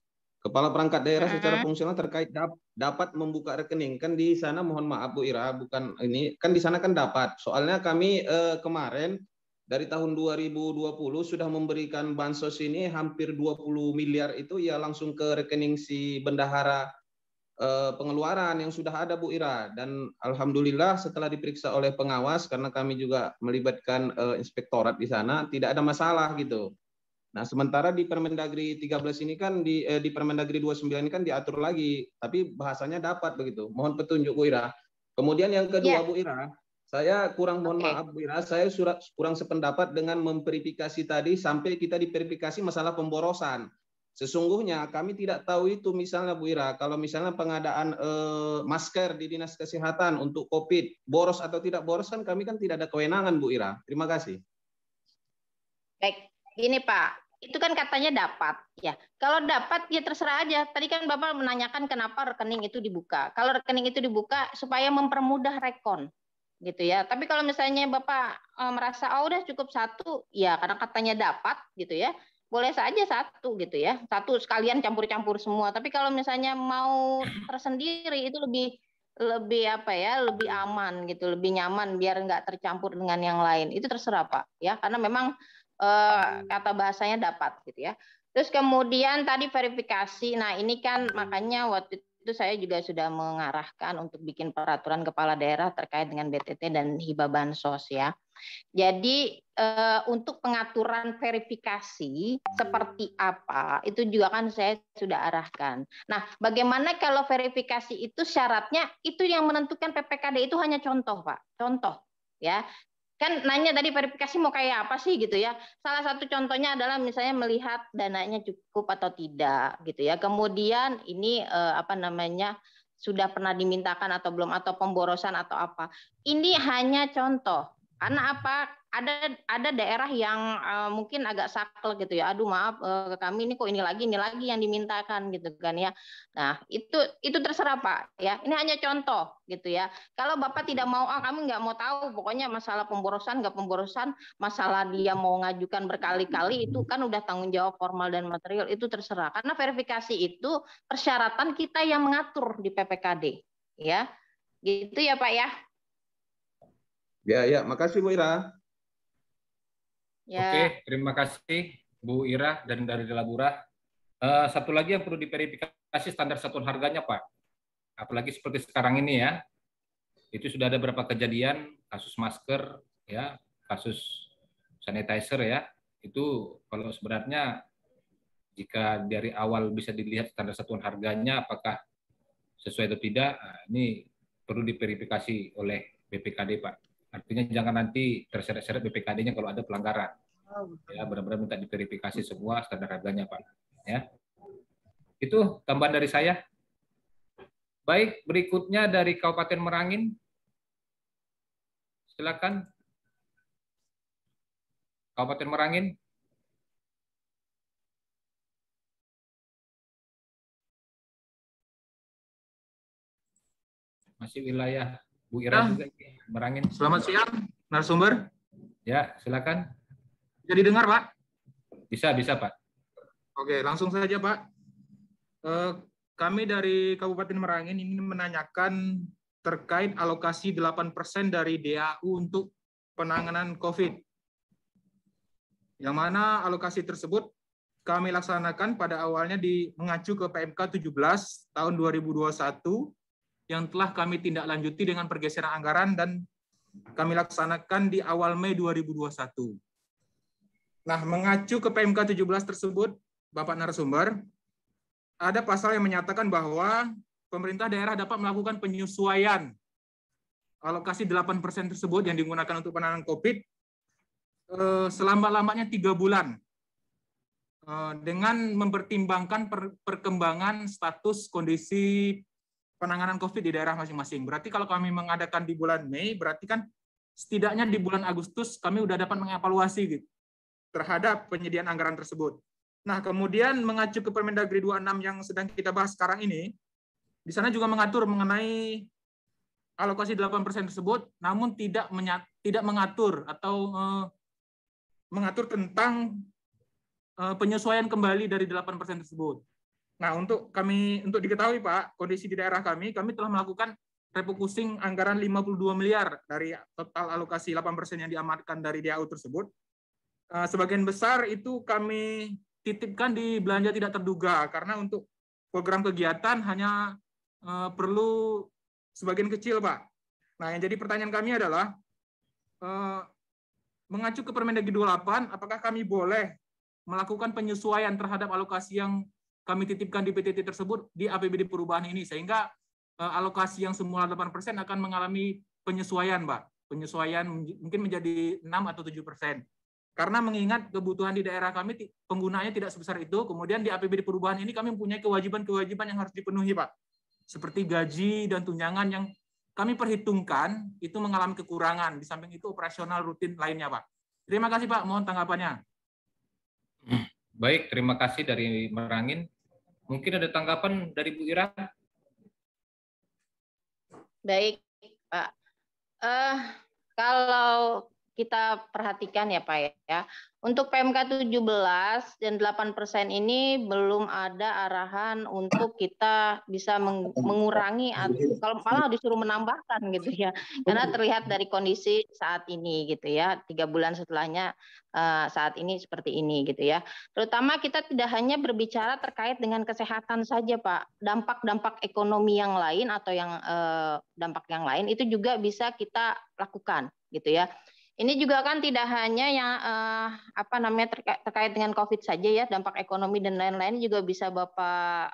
Kepala perangkat daerah secara fungsional terkait dapat membuka rekening. Kan di sana, mohon maaf Bu Ira, bukan ini, kan di sana kan dapat. Soalnya kami kemarin dari tahun 2020 sudah memberikan bansos ini hampir 20 miliar itu ya langsung ke rekening si bendahara pengeluaran yang sudah ada Bu Ira. Dan alhamdulillah setelah diperiksa oleh pengawas, karena kami juga melibatkan inspektorat di sana, tidak ada masalah gitu. Nah, sementara di Permendagri 13 ini kan di Permendagri 29 ini kan diatur lagi, tapi bahasanya dapat begitu. Mohon petunjuk Bu Ira. Kemudian yang kedua Bu Ira, saya kurang mohon maaf Bu Ira, saya kurang sependapat dengan memverifikasi tadi sampai kita diverifikasi masalah pemborosan. Sesungguhnya kami tidak tahu itu misalnya Bu Ira, kalau misalnya pengadaan masker di Dinas Kesehatan untuk COVID, boros atau tidak boros kan kami kan tidak ada kewenangan Bu Ira. Terima kasih. Baik. Gini Pak, itu kan katanya dapat ya. Kalau dapat ya terserah aja. Tadi kan Bapak menanyakan kenapa rekening itu dibuka. Kalau rekening itu dibuka supaya mempermudah rekon gitu ya. Tapi kalau misalnya Bapak merasa udah cukup satu, ya karena katanya dapat gitu ya. Boleh saja satu gitu ya. Satu sekalian campur-campur semua. Tapi kalau misalnya mau tersendiri itu lebih lebih aman gitu, lebih nyaman biar nggak tercampur dengan yang lain. Itu terserah Pak ya. Karena memang kata bahasanya dapat gitu ya. Terus kemudian tadi verifikasi. Nah, ini kan makanya waktu itu saya juga sudah mengarahkan untuk bikin peraturan kepala daerah terkait dengan BTT dan hibah bansos ya. Jadi untuk pengaturan verifikasi seperti apa itu juga kan saya sudah arahkan. Nah, bagaimana kalau verifikasi itu syaratnya itu yang menentukan PPKD itu hanya contoh, Pak. Contoh ya. Kan nanya tadi verifikasi mau kayak apa sih gitu ya. Salah satu contohnya adalah misalnya melihat dananya cukup atau tidak gitu ya. Kemudian ini sudah pernah dimintakan atau belum, atau pemborosan atau apa. Ini hanya contoh. Karena apa? Ada daerah yang mungkin agak saklek gitu ya. Aduh maaf kami ini kok ini lagi yang dimintakan gitu kan ya. Nah, itu terserah Pak ya. Ini hanya contoh gitu ya. Kalau Bapak tidak mau, kami nggak mau tahu, pokoknya masalah pemborosan nggak pemborosan, masalah dia mau ngajukan berkali-kali itu kan udah tanggung jawab formal dan material, itu terserah. Karena verifikasi itu persyaratan kita yang mengatur di PPKD ya. Gitu ya Pak ya. Ya, makasih Bu Ira. Ya. Oke, terima kasih Bu Ira dan dari Labura. Satu lagi yang perlu diverifikasi standar satuan harganya Pak. apalagi seperti sekarang ini ya, itu sudah ada beberapa kejadian kasus masker, ya, kasus sanitizer ya, itu kalau sebenarnya jika dari awal bisa dilihat standar satuan harganya apakah sesuai atau tidak, ini perlu diverifikasi oleh BPKD Pak. Artinya jangan nanti terseret-seret BPKD-nya kalau ada pelanggaran. Ya, benar-benar minta diverifikasi semua standar harganya Pak. Ya, itu tambahan dari saya. Baik, berikutnya dari Kabupaten Merangin. Silakan. Kabupaten Merangin. Masih wilayah Bu Ira juga Merangin. Selamat siang, narasumber. Ya, silakan. Bisa didengar, Pak? Bisa Pak. Oke, langsung saja, Pak. Kami dari Kabupaten Merangin ini menanyakan terkait alokasi 8% dari DAU untuk penanganan COVID. Yang mana alokasi tersebut kami laksanakan pada awalnya mengacu ke PMK 17 tahun 2021 yang telah kami tindak lanjuti dengan pergeseran anggaran dan kami laksanakan di awal Mei 2021. Nah, mengacu ke PMK 17 tersebut, Bapak narasumber, ada pasal yang menyatakan bahwa pemerintah daerah dapat melakukan penyesuaian alokasi 8% tersebut yang digunakan untuk penanganan COVID selambat-lambatnya 3 bulan dengan mempertimbangkan perkembangan status kondisi penanganan COVID di daerah masing-masing. Berarti kalau kami mengadakan di bulan Mei, berarti kan setidaknya di bulan Agustus kami sudah dapat mengevaluasi gitu, terhadap penyediaan anggaran tersebut. Nah, kemudian mengacu ke Permendagri 26 yang sedang kita bahas sekarang ini, di sana juga mengatur mengenai alokasi 8% tersebut, namun tidak mengatur atau mengatur tentang penyesuaian kembali dari 8% tersebut. Nah, untuk diketahui Pak, kondisi di daerah kami telah melakukan refocusing anggaran 52 miliar dari total alokasi 8% yang diamankan dari DAU tersebut. Sebagian besar itu kami titipkan di belanja tidak terduga, karena untuk program kegiatan hanya perlu sebagian kecil, Pak. Nah, yang jadi pertanyaan kami adalah, mengacu ke Permendagri 28, apakah kami boleh melakukan penyesuaian terhadap alokasi yang kami titipkan di PTT tersebut di APBD perubahan ini, sehingga alokasi yang semula 8% akan mengalami penyesuaian, Pak. Penyesuaian mungkin menjadi 6 atau 7%. Karena mengingat kebutuhan di daerah kami penggunaannya tidak sebesar itu, kemudian di APBD perubahan ini kami mempunyai kewajiban-kewajiban yang harus dipenuhi, Pak. Seperti gaji dan tunjangan yang kami perhitungkan itu mengalami kekurangan, di samping itu operasional rutin lainnya, Pak. Terima kasih, Pak. Mohon tanggapannya. Baik, terima kasih dari Merangin. Mungkin ada tanggapan dari Bu Ira? Baik, Pak. Kalau kita perhatikan ya Pak ya, untuk PMK 17 dan 8% ini belum ada arahan untuk kita bisa mengurangi atau kalau malah disuruh menambahkan gitu ya, karena terlihat dari kondisi saat ini gitu ya, 3 bulan setelahnya saat ini seperti ini gitu ya. Terutama kita tidak hanya berbicara terkait dengan kesehatan saja Pak, dampak-dampak ekonomi yang lain atau yang dampak yang lain itu juga bisa kita lakukan gitu ya. Ini juga kan tidak hanya yang terkait dengan COVID saja ya, dampak ekonomi dan lain-lain juga bisa Bapak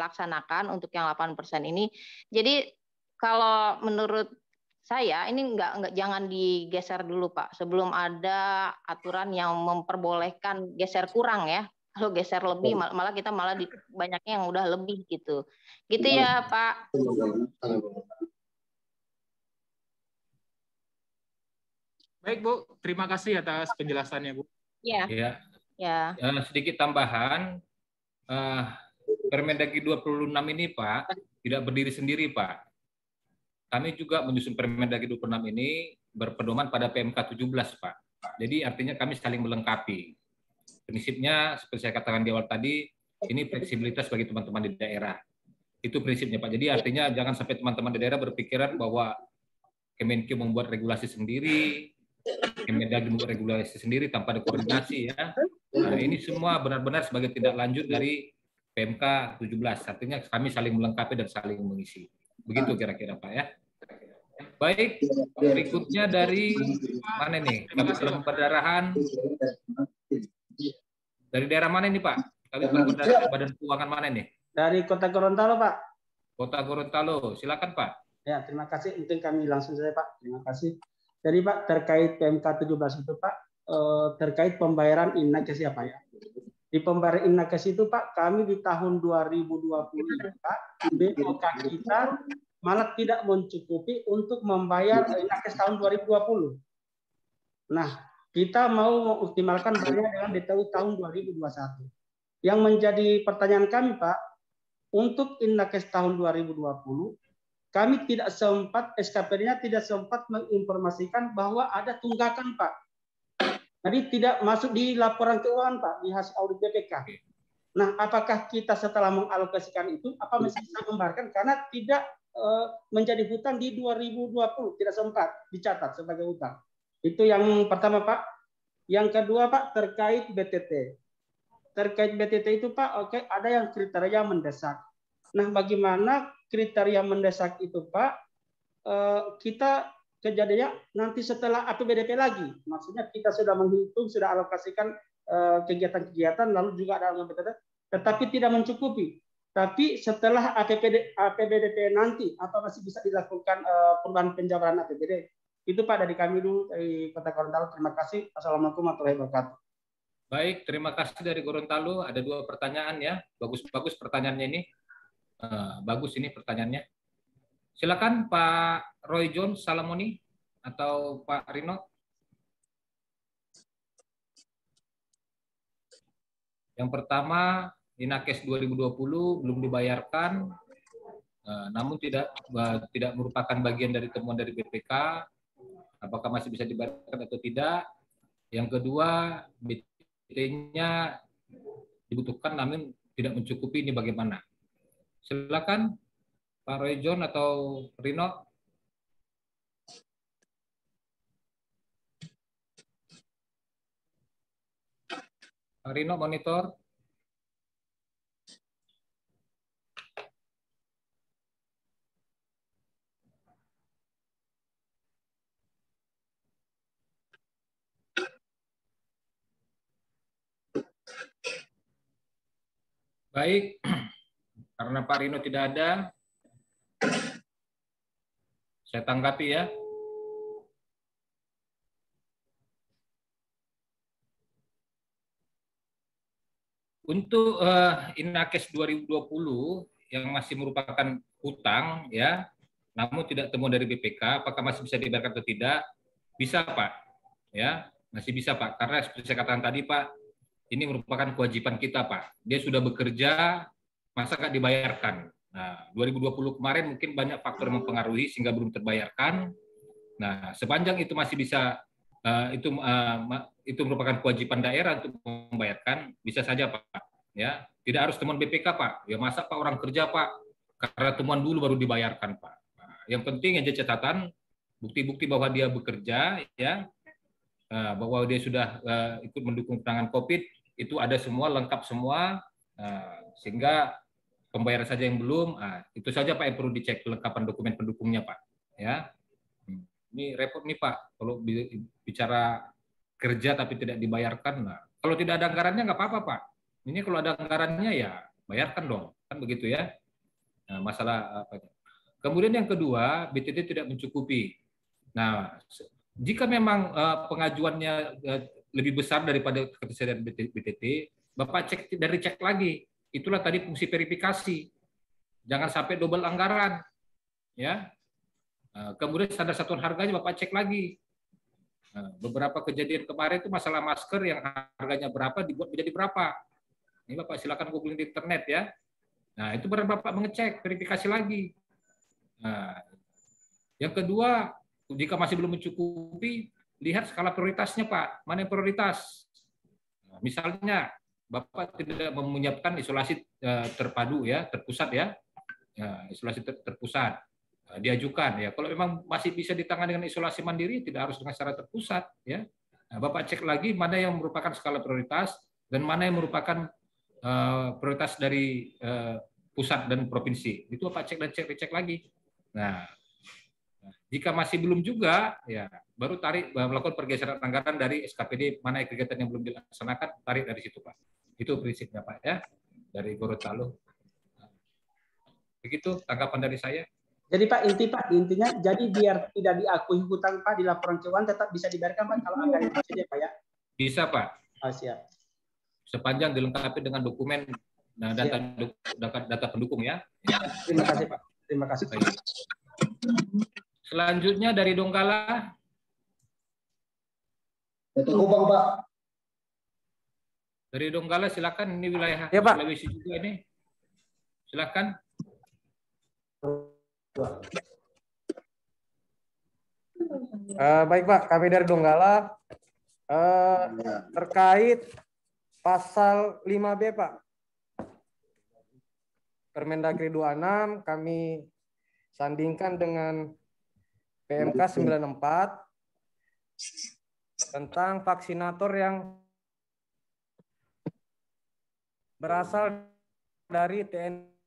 laksanakan untuk yang 8% ini. Jadi kalau menurut saya ini jangan digeser dulu Pak, sebelum ada aturan yang memperbolehkan geser kurang ya. Kalau geser lebih malah kita banyaknya yang udah lebih gitu. Gitu ya Pak. Baik Bu, terima kasih atas penjelasannya Bu. Ya. Sedikit tambahan, Permendagri 26 ini Pak tidak berdiri sendiri Pak. Kami juga menyusun Permendagri 26 ini berpedoman pada PMK 17 Pak. Jadi artinya kami saling melengkapi. Prinsipnya seperti saya katakan di awal tadi, ini fleksibilitas bagi teman-teman di daerah. Itu prinsipnya Pak. Jadi artinya jangan sampai teman-teman di daerah berpikiran bahwa Kemenkeu membuat regulasi sendiri, Kemendagri membuat regulasi sendiri tanpa ada koordinasi ya. Nah, ini semua benar-benar sebagai tindak lanjut dari PMK 17. Artinya kami saling melengkapi dan saling mengisi. Begitu kira-kira Pak ya. Baik, berikutnya dari mana nih? Kabit Perdarahan. Dari daerah mana ini Pak? Kabit Perdarahan Badan Keuangan mana nih? Dari Kota Gorontalo Pak. Kota Gorontalo, silakan Pak. Ya, terima kasih. Mungkin kami langsung saja Pak. Terima kasih. Jadi Pak, terkait PMK 17 itu Pak, terkait pembayaran Innakes ya Pak ya. Di pembayaran Innakes itu Pak, kami di tahun 2020 Pak, BOK kita malah tidak mencukupi untuk membayar Innakes tahun 2020. Nah, kita mau mengoptimalkan bayarnya dengan DTU tahun 2021. Yang menjadi pertanyaan kami Pak, untuk Innakes tahun 2020, kami tidak sempat, SKPD-nya tidak sempat menginformasikan bahwa ada tunggakan Pak. Jadi tidak masuk di laporan keuangan Pak, di hasil audit BPK. Nah, apakah kita setelah mengalokasikan itu, apa masih bisa membayarkan? Karena tidak menjadi hutang di 2020, tidak sempat dicatat sebagai hutang. Itu yang pertama Pak. Yang kedua Pak, terkait BTT. Terkait BTT itu Pak, oke, ada yang kriteria mendesak. Nah, bagaimana kriteria mendesak itu Pak? Kita kejadiannya nanti setelah APBDP lagi. Maksudnya kita sudah menghitung, sudah alokasikan kegiatan-kegiatan, lalu juga ada BTT, tetapi tidak mencukupi. Tapi setelah APBDP nanti, apa masih bisa dilakukan perubahan penjabaran APBD? Itu Pak dari kami dulu dari Kota Gorontalo. Terima kasih. Assalamualaikum warahmatullahi wabarakatuh. Baik, terima kasih dari Gorontalo. Ada 2 pertanyaan ya. Bagus-bagus pertanyaannya ini. Bagus ini pertanyaannya. Silakan Pak Roy John Salamoni atau Pak Rino. Yang pertama, Innakes 2020 belum dibayarkan, namun tidak merupakan bagian dari temuan dari BPK. Apakah masih bisa dibayarkan atau tidak? Yang kedua, BT-nya dibutuhkan namun tidak mencukupi, ini bagaimana? Silakan Pak Roy John atau Rino. Pak Rino monitor. Baik, karena Pak Rino tidak ada, saya tanggapi ya. Untuk Innakes 2020 yang masih merupakan hutang ya, namun tidak temuan dari BPK, apakah masih bisa dibayarkan atau tidak? Bisa Pak, ya masih bisa Pak, karena seperti saya katakan tadi Pak, ini merupakan kewajiban kita Pak. Dia sudah bekerja, masa nggak dibayarkan? Nah, 2020 kemarin mungkin banyak faktor yang mempengaruhi sehingga belum terbayarkan. Nah, sepanjang itu masih bisa, itu merupakan kewajiban daerah untuk membayarkan, bisa saja Pak. Ya, tidak harus temuan BPK Pak. Ya masa Pak orang kerja Pak, karena temuan dulu baru dibayarkan Pak. Nah, yang penting aja catatan, bukti-bukti bahwa dia bekerja, ya, bahwa dia sudah ikut mendukung penanganan COVID. Itu ada semua, lengkap semua, sehingga pembayaran saja yang belum, itu saja Pak yang perlu dicek kelengkapan dokumen pendukungnya Pak. Ya, ini repot nih Pak, kalau bicara kerja tapi tidak dibayarkan. Nah, kalau tidak ada anggarannya nggak apa-apa Pak. Ini kalau ada anggarannya ya bayarkan dong, kan begitu ya. Nah, masalah apa? Kemudian yang kedua, BTT tidak mencukupi. Nah, jika memang pengajuannya lebih besar daripada ketersediaan BTT, Bapak cek lagi. Itulah tadi fungsi verifikasi. Jangan sampai double anggaran. Ya. Kemudian standar satuan harganya Bapak cek lagi. Beberapa kejadian kemarin itu masalah masker yang harganya berapa dibuat menjadi berapa. Ini Bapak silakan googling di internet ya. Nah, itu baru Bapak mengecek, verifikasi lagi. Nah, yang kedua, jika masih belum mencukupi, lihat skala prioritasnya Pak, mana yang prioritas. Nah, misalnya Bapak tidak menyiapkan isolasi terpadu ya, terpusat ya, isolasi terpusat, diajukan ya. Kalau memang masih bisa ditangani dengan isolasi mandiri, tidak harus dengan secara terpusat ya. Nah, Bapak cek lagi mana yang merupakan skala prioritas dan mana yang merupakan prioritas dari pusat dan provinsi. Itu Pak cek dan cek lagi. Nah, jika masih belum juga, ya baru melakukan pergeseran anggaran dari SKPD mana kegiatan yang belum dilaksanakan, tarik dari situ Pak. Itu prinsipnya Pak ya, dari Gorontalo. Begitu tanggapan dari saya. Jadi Pak, intinya jadi biar tidak diakui hutang Pak di laporan keuangan tetap bisa dibayarkan Pak kalau anggaran itu saja Pak ya? Bisa Pak. Oh, siap. Sepanjang dilengkapi dengan dokumen data pendukung ya. Terima kasih Pak. Terima kasih. Selanjutnya dari Donggala. Kubang Pak. Dari Donggala silakan, ini wilayah ya, Pak. Sulawesi juga ini. Silakan. Baik Pak, kami dari Donggala terkait pasal 5B Pak. Permendagri 26 kami sandingkan dengan PMK 94 tentang vaksinator yang berasal dari TNI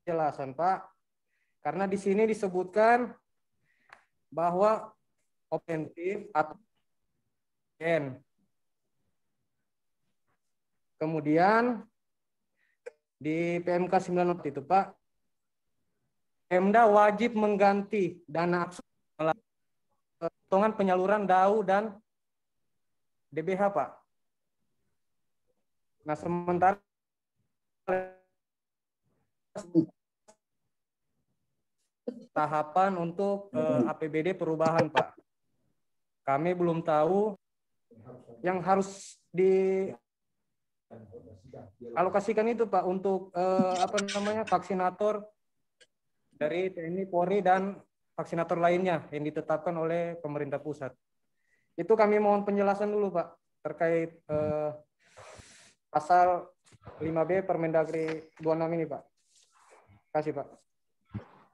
jelasan Pak, karena di sini disebutkan bahwa preventif atau N. Kemudian di PMK 94 itu Pak, Pemda wajib mengganti dana potongan penyaluran DAU dan DBH Pak. Nah sementara tahapan untuk APBD perubahan Pak. Kami belum tahu yang harus dialokasikan itu Pak untuk vaksinator dari TNI, Polri dan vaksinator lainnya yang ditetapkan oleh pemerintah pusat. Itu kami mohon penjelasan dulu Pak terkait pasal 5B Permendagri 26 ini Pak. Terima kasih Pak.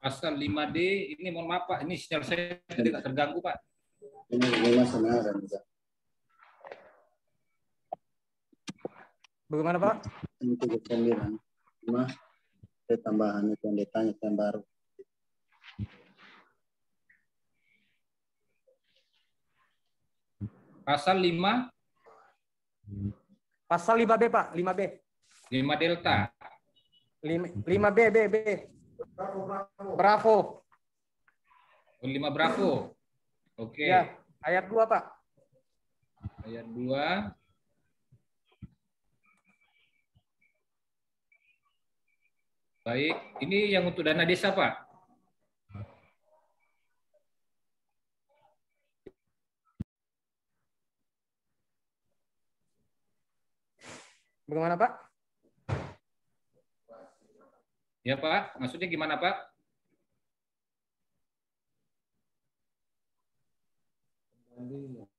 Pasal 5D ini mohon maaf Pak, ini sinyal saya tidak terganggu Pak. Bagaimana Pak? Ini 79. Cuma ada tambahan itu yang ditanya yang baru. Pasal 5. Pasal 5B Pak, 5B. 5 delta. 5B, B. Bravo. 5 Bravo. Oke. Ya, ayat 2 Pak. Ayat 2. Baik, ini yang untuk dana desa Pak. Bagaimana Pak? Ya Pak, maksudnya gimana Pak?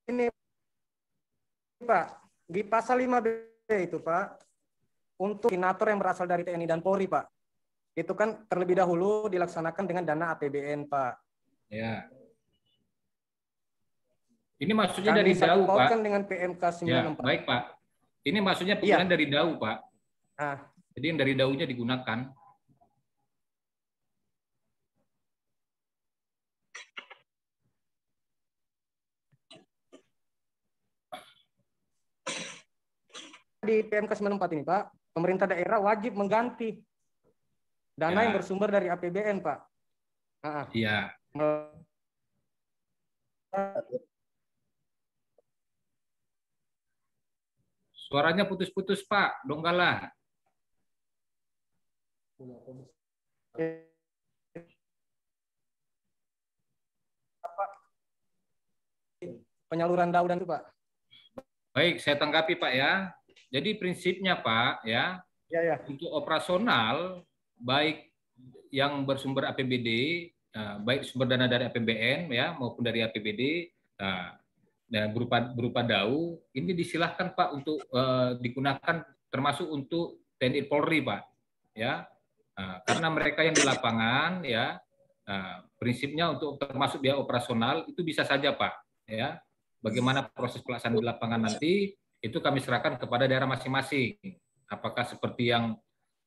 Ini Pak, di pasal 5B itu Pak, untuk vaksinator yang berasal dari TNI dan Polri Pak, itu kan terlebih dahulu dilaksanakan dengan dana APBN Pak. Ya. Ini maksudnya dari DAU Pak. Dengan PMK 94. Ya, baik Pak. Ini maksudnya penggunaan dari DAU Pak. Jadi yang dari DAU-nya digunakan. Di PMK 94 ini Pak, pemerintah daerah wajib mengganti dana yang bersumber dari APBN Pak. Iya. Suaranya putus-putus Pak, Donggala. Penyaluran DAU dan itu Pak. Baik, saya tanggapi Pak ya. Jadi prinsipnya Pak ya, untuk operasional baik yang bersumber APBD, baik sumber dana dari APBN ya maupun dari APBD dan berupa DAU, ini disilahkan Pak untuk digunakan termasuk untuk TNI Polri Pak ya. Karena mereka yang di lapangan ya, prinsipnya untuk termasuk biaya operasional itu bisa saja Pak, ya. Bagaimana proses pelaksanaan di lapangan nanti itu kami serahkan kepada daerah masing-masing. Apakah seperti yang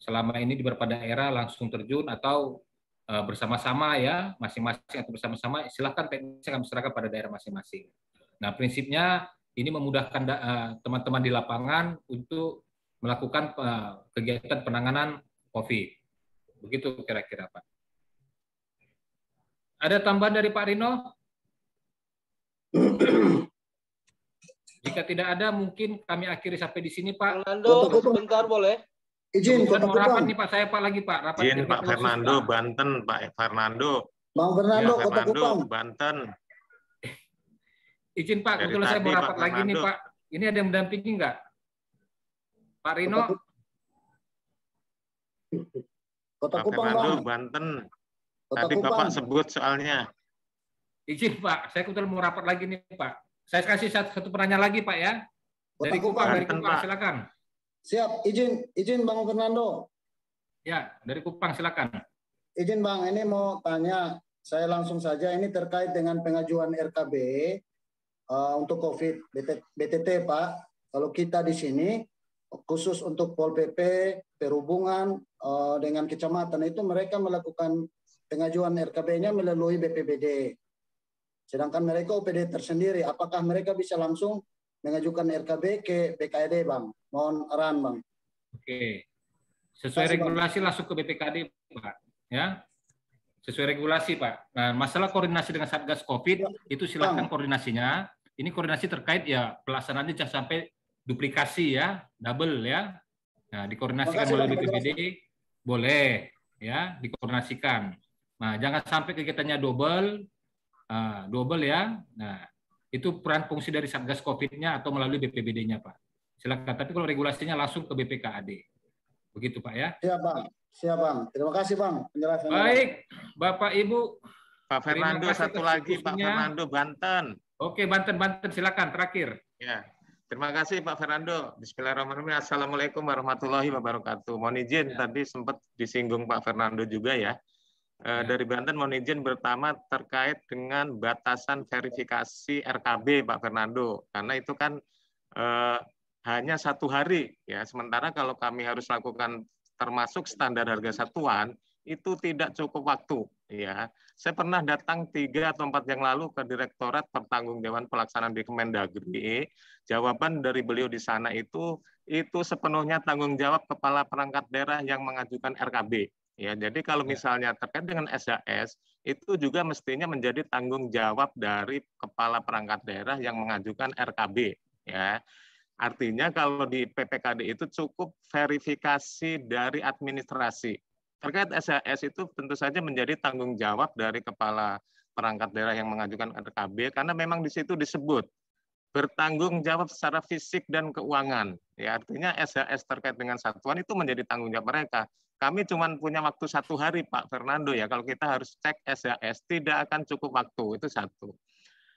selama ini di beberapa daerah langsung terjun atau bersama-sama ya, masing-masing atau bersama-sama, silahkan teknisnya kami serahkan pada daerah masing-masing. Nah, prinsipnya ini memudahkan teman-teman di lapangan untuk melakukan kegiatan penanganan COVID. Begitu kira-kira Pak. Ada tambahan dari Pak Rino? Jika tidak ada, mungkin kami akhiri sampai di sini Pak. Fernando, sebentar boleh? Izin, mau rapat nih Pak, saya Pak lagi Pak. Rapat izin Pak Fernando, Banten, Pak Fernando. Bang Fernando, ya, Kota Kupang. Banten. Izin Pak, kebetulan saya mau rapat lagi nih Pak. Ini ada yang mendampingi nggak? Pak Rino? Kota Pak Kupang, Fernando, Bang. Banten. Kota Tadi Kupang. Bapak sebut soalnya. Izin Pak, saya kebetulan mau rapat lagi nih Pak. Saya kasih satu pertanyaan lagi Pak ya. Dari Kupang, silakan. Siap, izin Bang Fernando. Ya, dari Kupang silakan. Izin Bang, ini mau tanya, saya langsung saja ini terkait dengan pengajuan RKB untuk COVID BTT Pak. Kalau kita di sini khusus untuk Pol PP, Perhubungan dengan kecamatan itu mereka melakukan pengajuan RKB-nya melalui BPBD. Sedangkan mereka OPD tersendiri, apakah mereka bisa langsung mengajukan RKB ke BKD Bang? Mohon arahan Bang. Oke. Sesuai regulasi langsung ke BPKD Pak. Ya. Sesuai regulasi Pak. Nah, masalah koordinasi dengan Satgas COVID itu silakan koordinasinya. Ini koordinasi terkait ya pelaksanaannya jangan sampai duplikasi ya, double ya. Nah, dikoordinasikan melalui BPBD boleh ya, dikoordinasikan. Nah, jangan sampai kegiatannya double ya. Nah, itu peran fungsi dari Satgas COVID-nya atau melalui BPBD-nya, Pak. Silakan. Tapi kalau regulasinya langsung ke BPKAD. Begitu, Pak ya. Siap, Bang. Siap, Bang. Terima kasih, Bang, penjelasannya. Baik, Bapak Ibu. Pak Fernando satu lagi, Pak Fernando Banten. Oke, Banten silakan terakhir. Ya. Terima kasih Pak Fernando. Bismillahirrahmanirrahim. Assalamualaikum warahmatullahi wabarakatuh. Mohon izin tadi sempat disinggung Pak Fernando juga ya. Dari Banten mohon izin pertama terkait dengan batasan verifikasi RKB Pak Fernando, karena itu kan hanya 1 hari ya, sementara kalau kami harus lakukan termasuk standar harga satuan itu tidak cukup waktu ya. Saya pernah datang 3 atau 4 yang lalu ke Direktorat Pertanggungjawaban Pelaksanaan di Kemendagri. Jawaban dari beliau di sana itu sepenuhnya tanggung jawab kepala perangkat daerah yang mengajukan RKB. Ya, jadi kalau misalnya terkait dengan SHS itu juga mestinya menjadi tanggung jawab dari kepala perangkat daerah yang mengajukan RKB. Ya, artinya kalau di PPKD itu cukup verifikasi dari administrasi. Terkait SHS itu tentu saja menjadi tanggung jawab dari kepala perangkat daerah yang mengajukan RKB karena memang di situ disebut bertanggung jawab secara fisik dan keuangan. Ya, artinya SHS terkait dengan satuan itu menjadi tanggung jawab mereka. Kami cuma punya waktu 1 hari Pak Fernando ya, kalau kita harus cek SHS tidak akan cukup waktu, itu satu.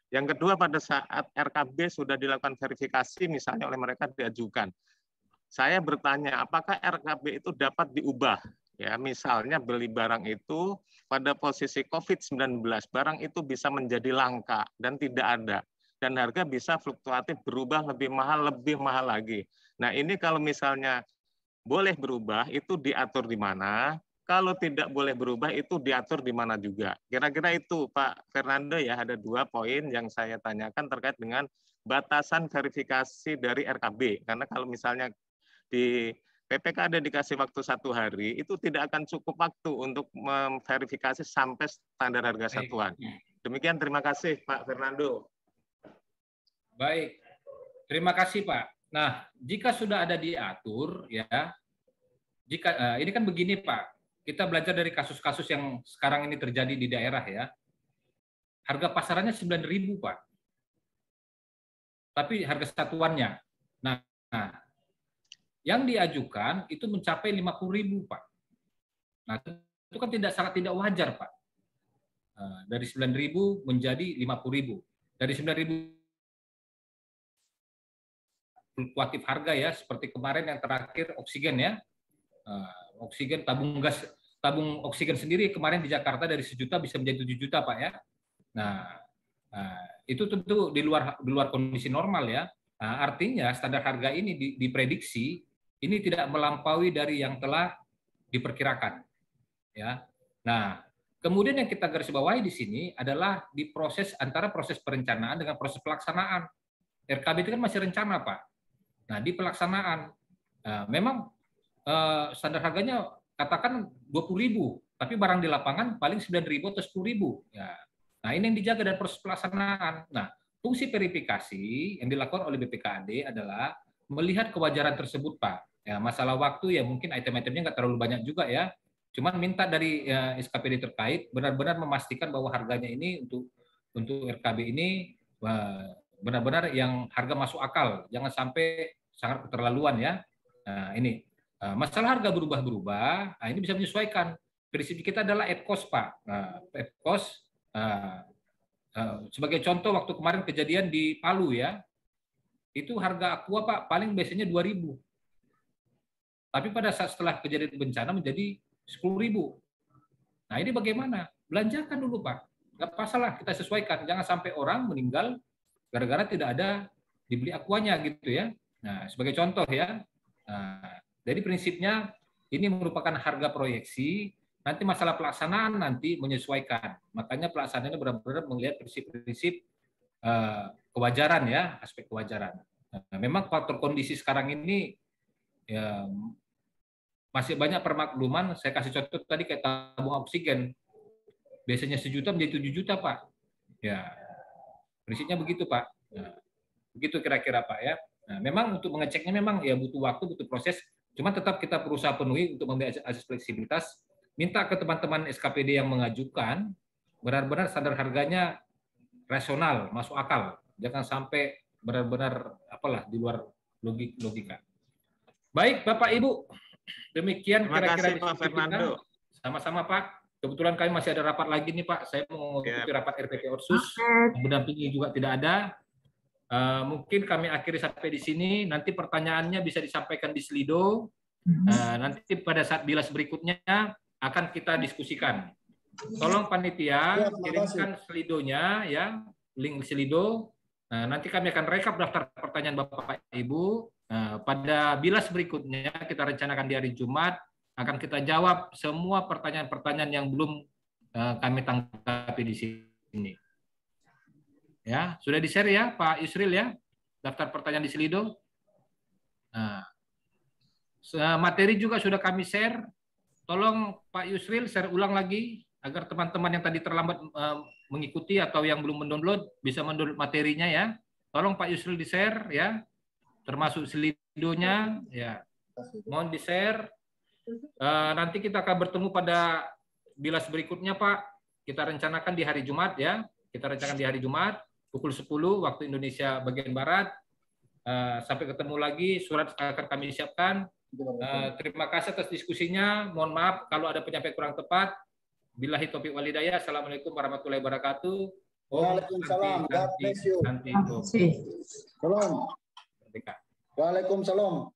Yang kedua, pada saat RKB sudah dilakukan verifikasi misalnya oleh mereka diajukan. Saya bertanya, apakah RKB itu dapat diubah? Ya, misalnya beli barang itu pada posisi COVID-19, barang itu bisa menjadi langka dan tidak ada. Dan harga bisa fluktuatif berubah lebih mahal lagi. Nah, ini kalau misalnya boleh berubah, itu diatur di mana? Kalau tidak boleh berubah, itu diatur di mana juga. Kira-kira itu, Pak Fernando ya, ada 2 poin yang saya tanyakan terkait dengan batasan verifikasi dari RKB. Karena kalau misalnya di PPKD dikasih waktu 1 hari, itu tidak akan cukup waktu untuk memverifikasi sampai standar harga satuan. Demikian, terima kasih Pak Fernando. Baik, terima kasih Pak. Nah, jika sudah ada diatur, ya, jika ini kan begini Pak, kita belajar dari kasus-kasus yang sekarang ini terjadi di daerah ya. Harga pasarannya 9.000 Pak, tapi harga satuannya. Nah, yang diajukan itu mencapai 50.000 Pak. Nah, itu kan sangat tidak wajar Pak. Dari 9.000 menjadi 50.000. Dari 9.000 fluktuatif harga ya, seperti kemarin yang terakhir oksigen ya. Oksigen tabung gas tabung oksigen sendiri kemarin di Jakarta dari 1 juta bisa menjadi 7 juta Pak ya. Nah, itu tentu di luar kondisi normal ya. Nah, artinya standar harga ini diprediksi ini tidak melampaui dari yang telah diperkirakan. Ya. Nah, kemudian yang kita garis bawahi di sini adalah di proses antara proses perencanaan dengan proses pelaksanaan. RKB itu kan masih rencana Pak. Nah, di pelaksanaan memang standar harganya katakan 20.000, tapi barang di lapangan paling 9.000 atau 10.000. Ya. Nah, ini yang dijaga dan proses pelaksanaan. Nah, fungsi verifikasi yang dilakukan oleh BPKAD adalah melihat kewajaran tersebut, Pak. Ya, masalah waktu ya mungkin item-itemnya nggak terlalu banyak juga ya. Cuman minta dari SKPD terkait benar-benar memastikan bahwa harganya ini untuk RKB ini benar-benar yang harga masuk akal. Jangan sampai sangat keterlaluan ya. Nah, ini masalah harga berubah-berubah, nah, ini bisa menyesuaikan. Prinsip kita adalah at cost, Pak. At cost, sebagai contoh waktu kemarin kejadian di Palu ya, itu harga aqua Pak paling biasanya 2.000. Tapi pada saat setelah kejadian bencana menjadi 10.000. Nah ini bagaimana? Belanjakan dulu Pak. Nggak masalah, kita sesuaikan. Jangan sampai orang meninggal gara-gara tidak ada dibeli aquanya gitu ya. Nah sebagai contoh ya. Nah, jadi prinsipnya ini merupakan harga proyeksi. Nanti masalah pelaksanaan nanti menyesuaikan. Makanya pelaksanaannya benar-benar melihat prinsip-prinsip kewajaran ya, aspek kewajaran. Nah, memang faktor kondisi sekarang ini ya, masih banyak permakluman. Saya kasih contoh tadi kayak tabung oksigen. Biasanya 1 juta menjadi 7 juta, Pak. Ya, prinsipnya begitu, Pak. Nah, begitu kira-kira, Pak ya. Nah, memang untuk mengeceknya memang ya butuh waktu, butuh proses. Cuma tetap kita berusaha penuhi untuk memberi asas fleksibilitas. Minta ke teman-teman SKPD yang mengajukan benar-benar standar harganya rasional, masuk akal. Jangan sampai benar-benar apalah di luar logika. Baik, Bapak Ibu. Demikian kira-kira Pak Fernando. Sama-sama Pak. Kebetulan kami masih ada rapat lagi nih Pak. Saya mau mengikuti rapat RPP Orsus. Mendampingi juga tidak ada. Mungkin kami akhiri sampai di sini. Nanti pertanyaannya bisa disampaikan di Slido. Nanti pada saat bilas berikutnya akan kita diskusikan. Tolong panitia kirimkan Slidonya ya, link Slido. Nanti kami akan rekap daftar pertanyaan Bapak Ibu. Pada bilas berikutnya kita rencanakan di hari Jumat akan kita jawab semua pertanyaan-pertanyaan yang belum kami tanggapi di sini. Ya, sudah di-share ya Pak Yusril ya, daftar pertanyaan di Slido. Materi juga sudah kami share. Tolong Pak Yusril share ulang lagi agar teman-teman yang tadi terlambat mengikuti atau yang belum mendownload bisa mendownload materinya ya. Tolong Pak Yusril di-share ya. Termasuk Slidonya ya. Mohon di-share. Nanti kita akan bertemu pada bilas berikutnya Pak. Kita rencanakan di hari Jumat ya. Kita rencanakan di hari Jumat pukul 10 waktu Indonesia bagian barat. Sampai ketemu lagi, surat akan kami siapkan. Terima kasih atas diskusinya. Mohon maaf kalau ada penyampaian kurang tepat. Billahi taufiq wal hidayah. Assalamualaikum warahmatullahi wabarakatuh. Waalaikumsalam. God bless you. Nanti. Salam. Waalaikumsalam.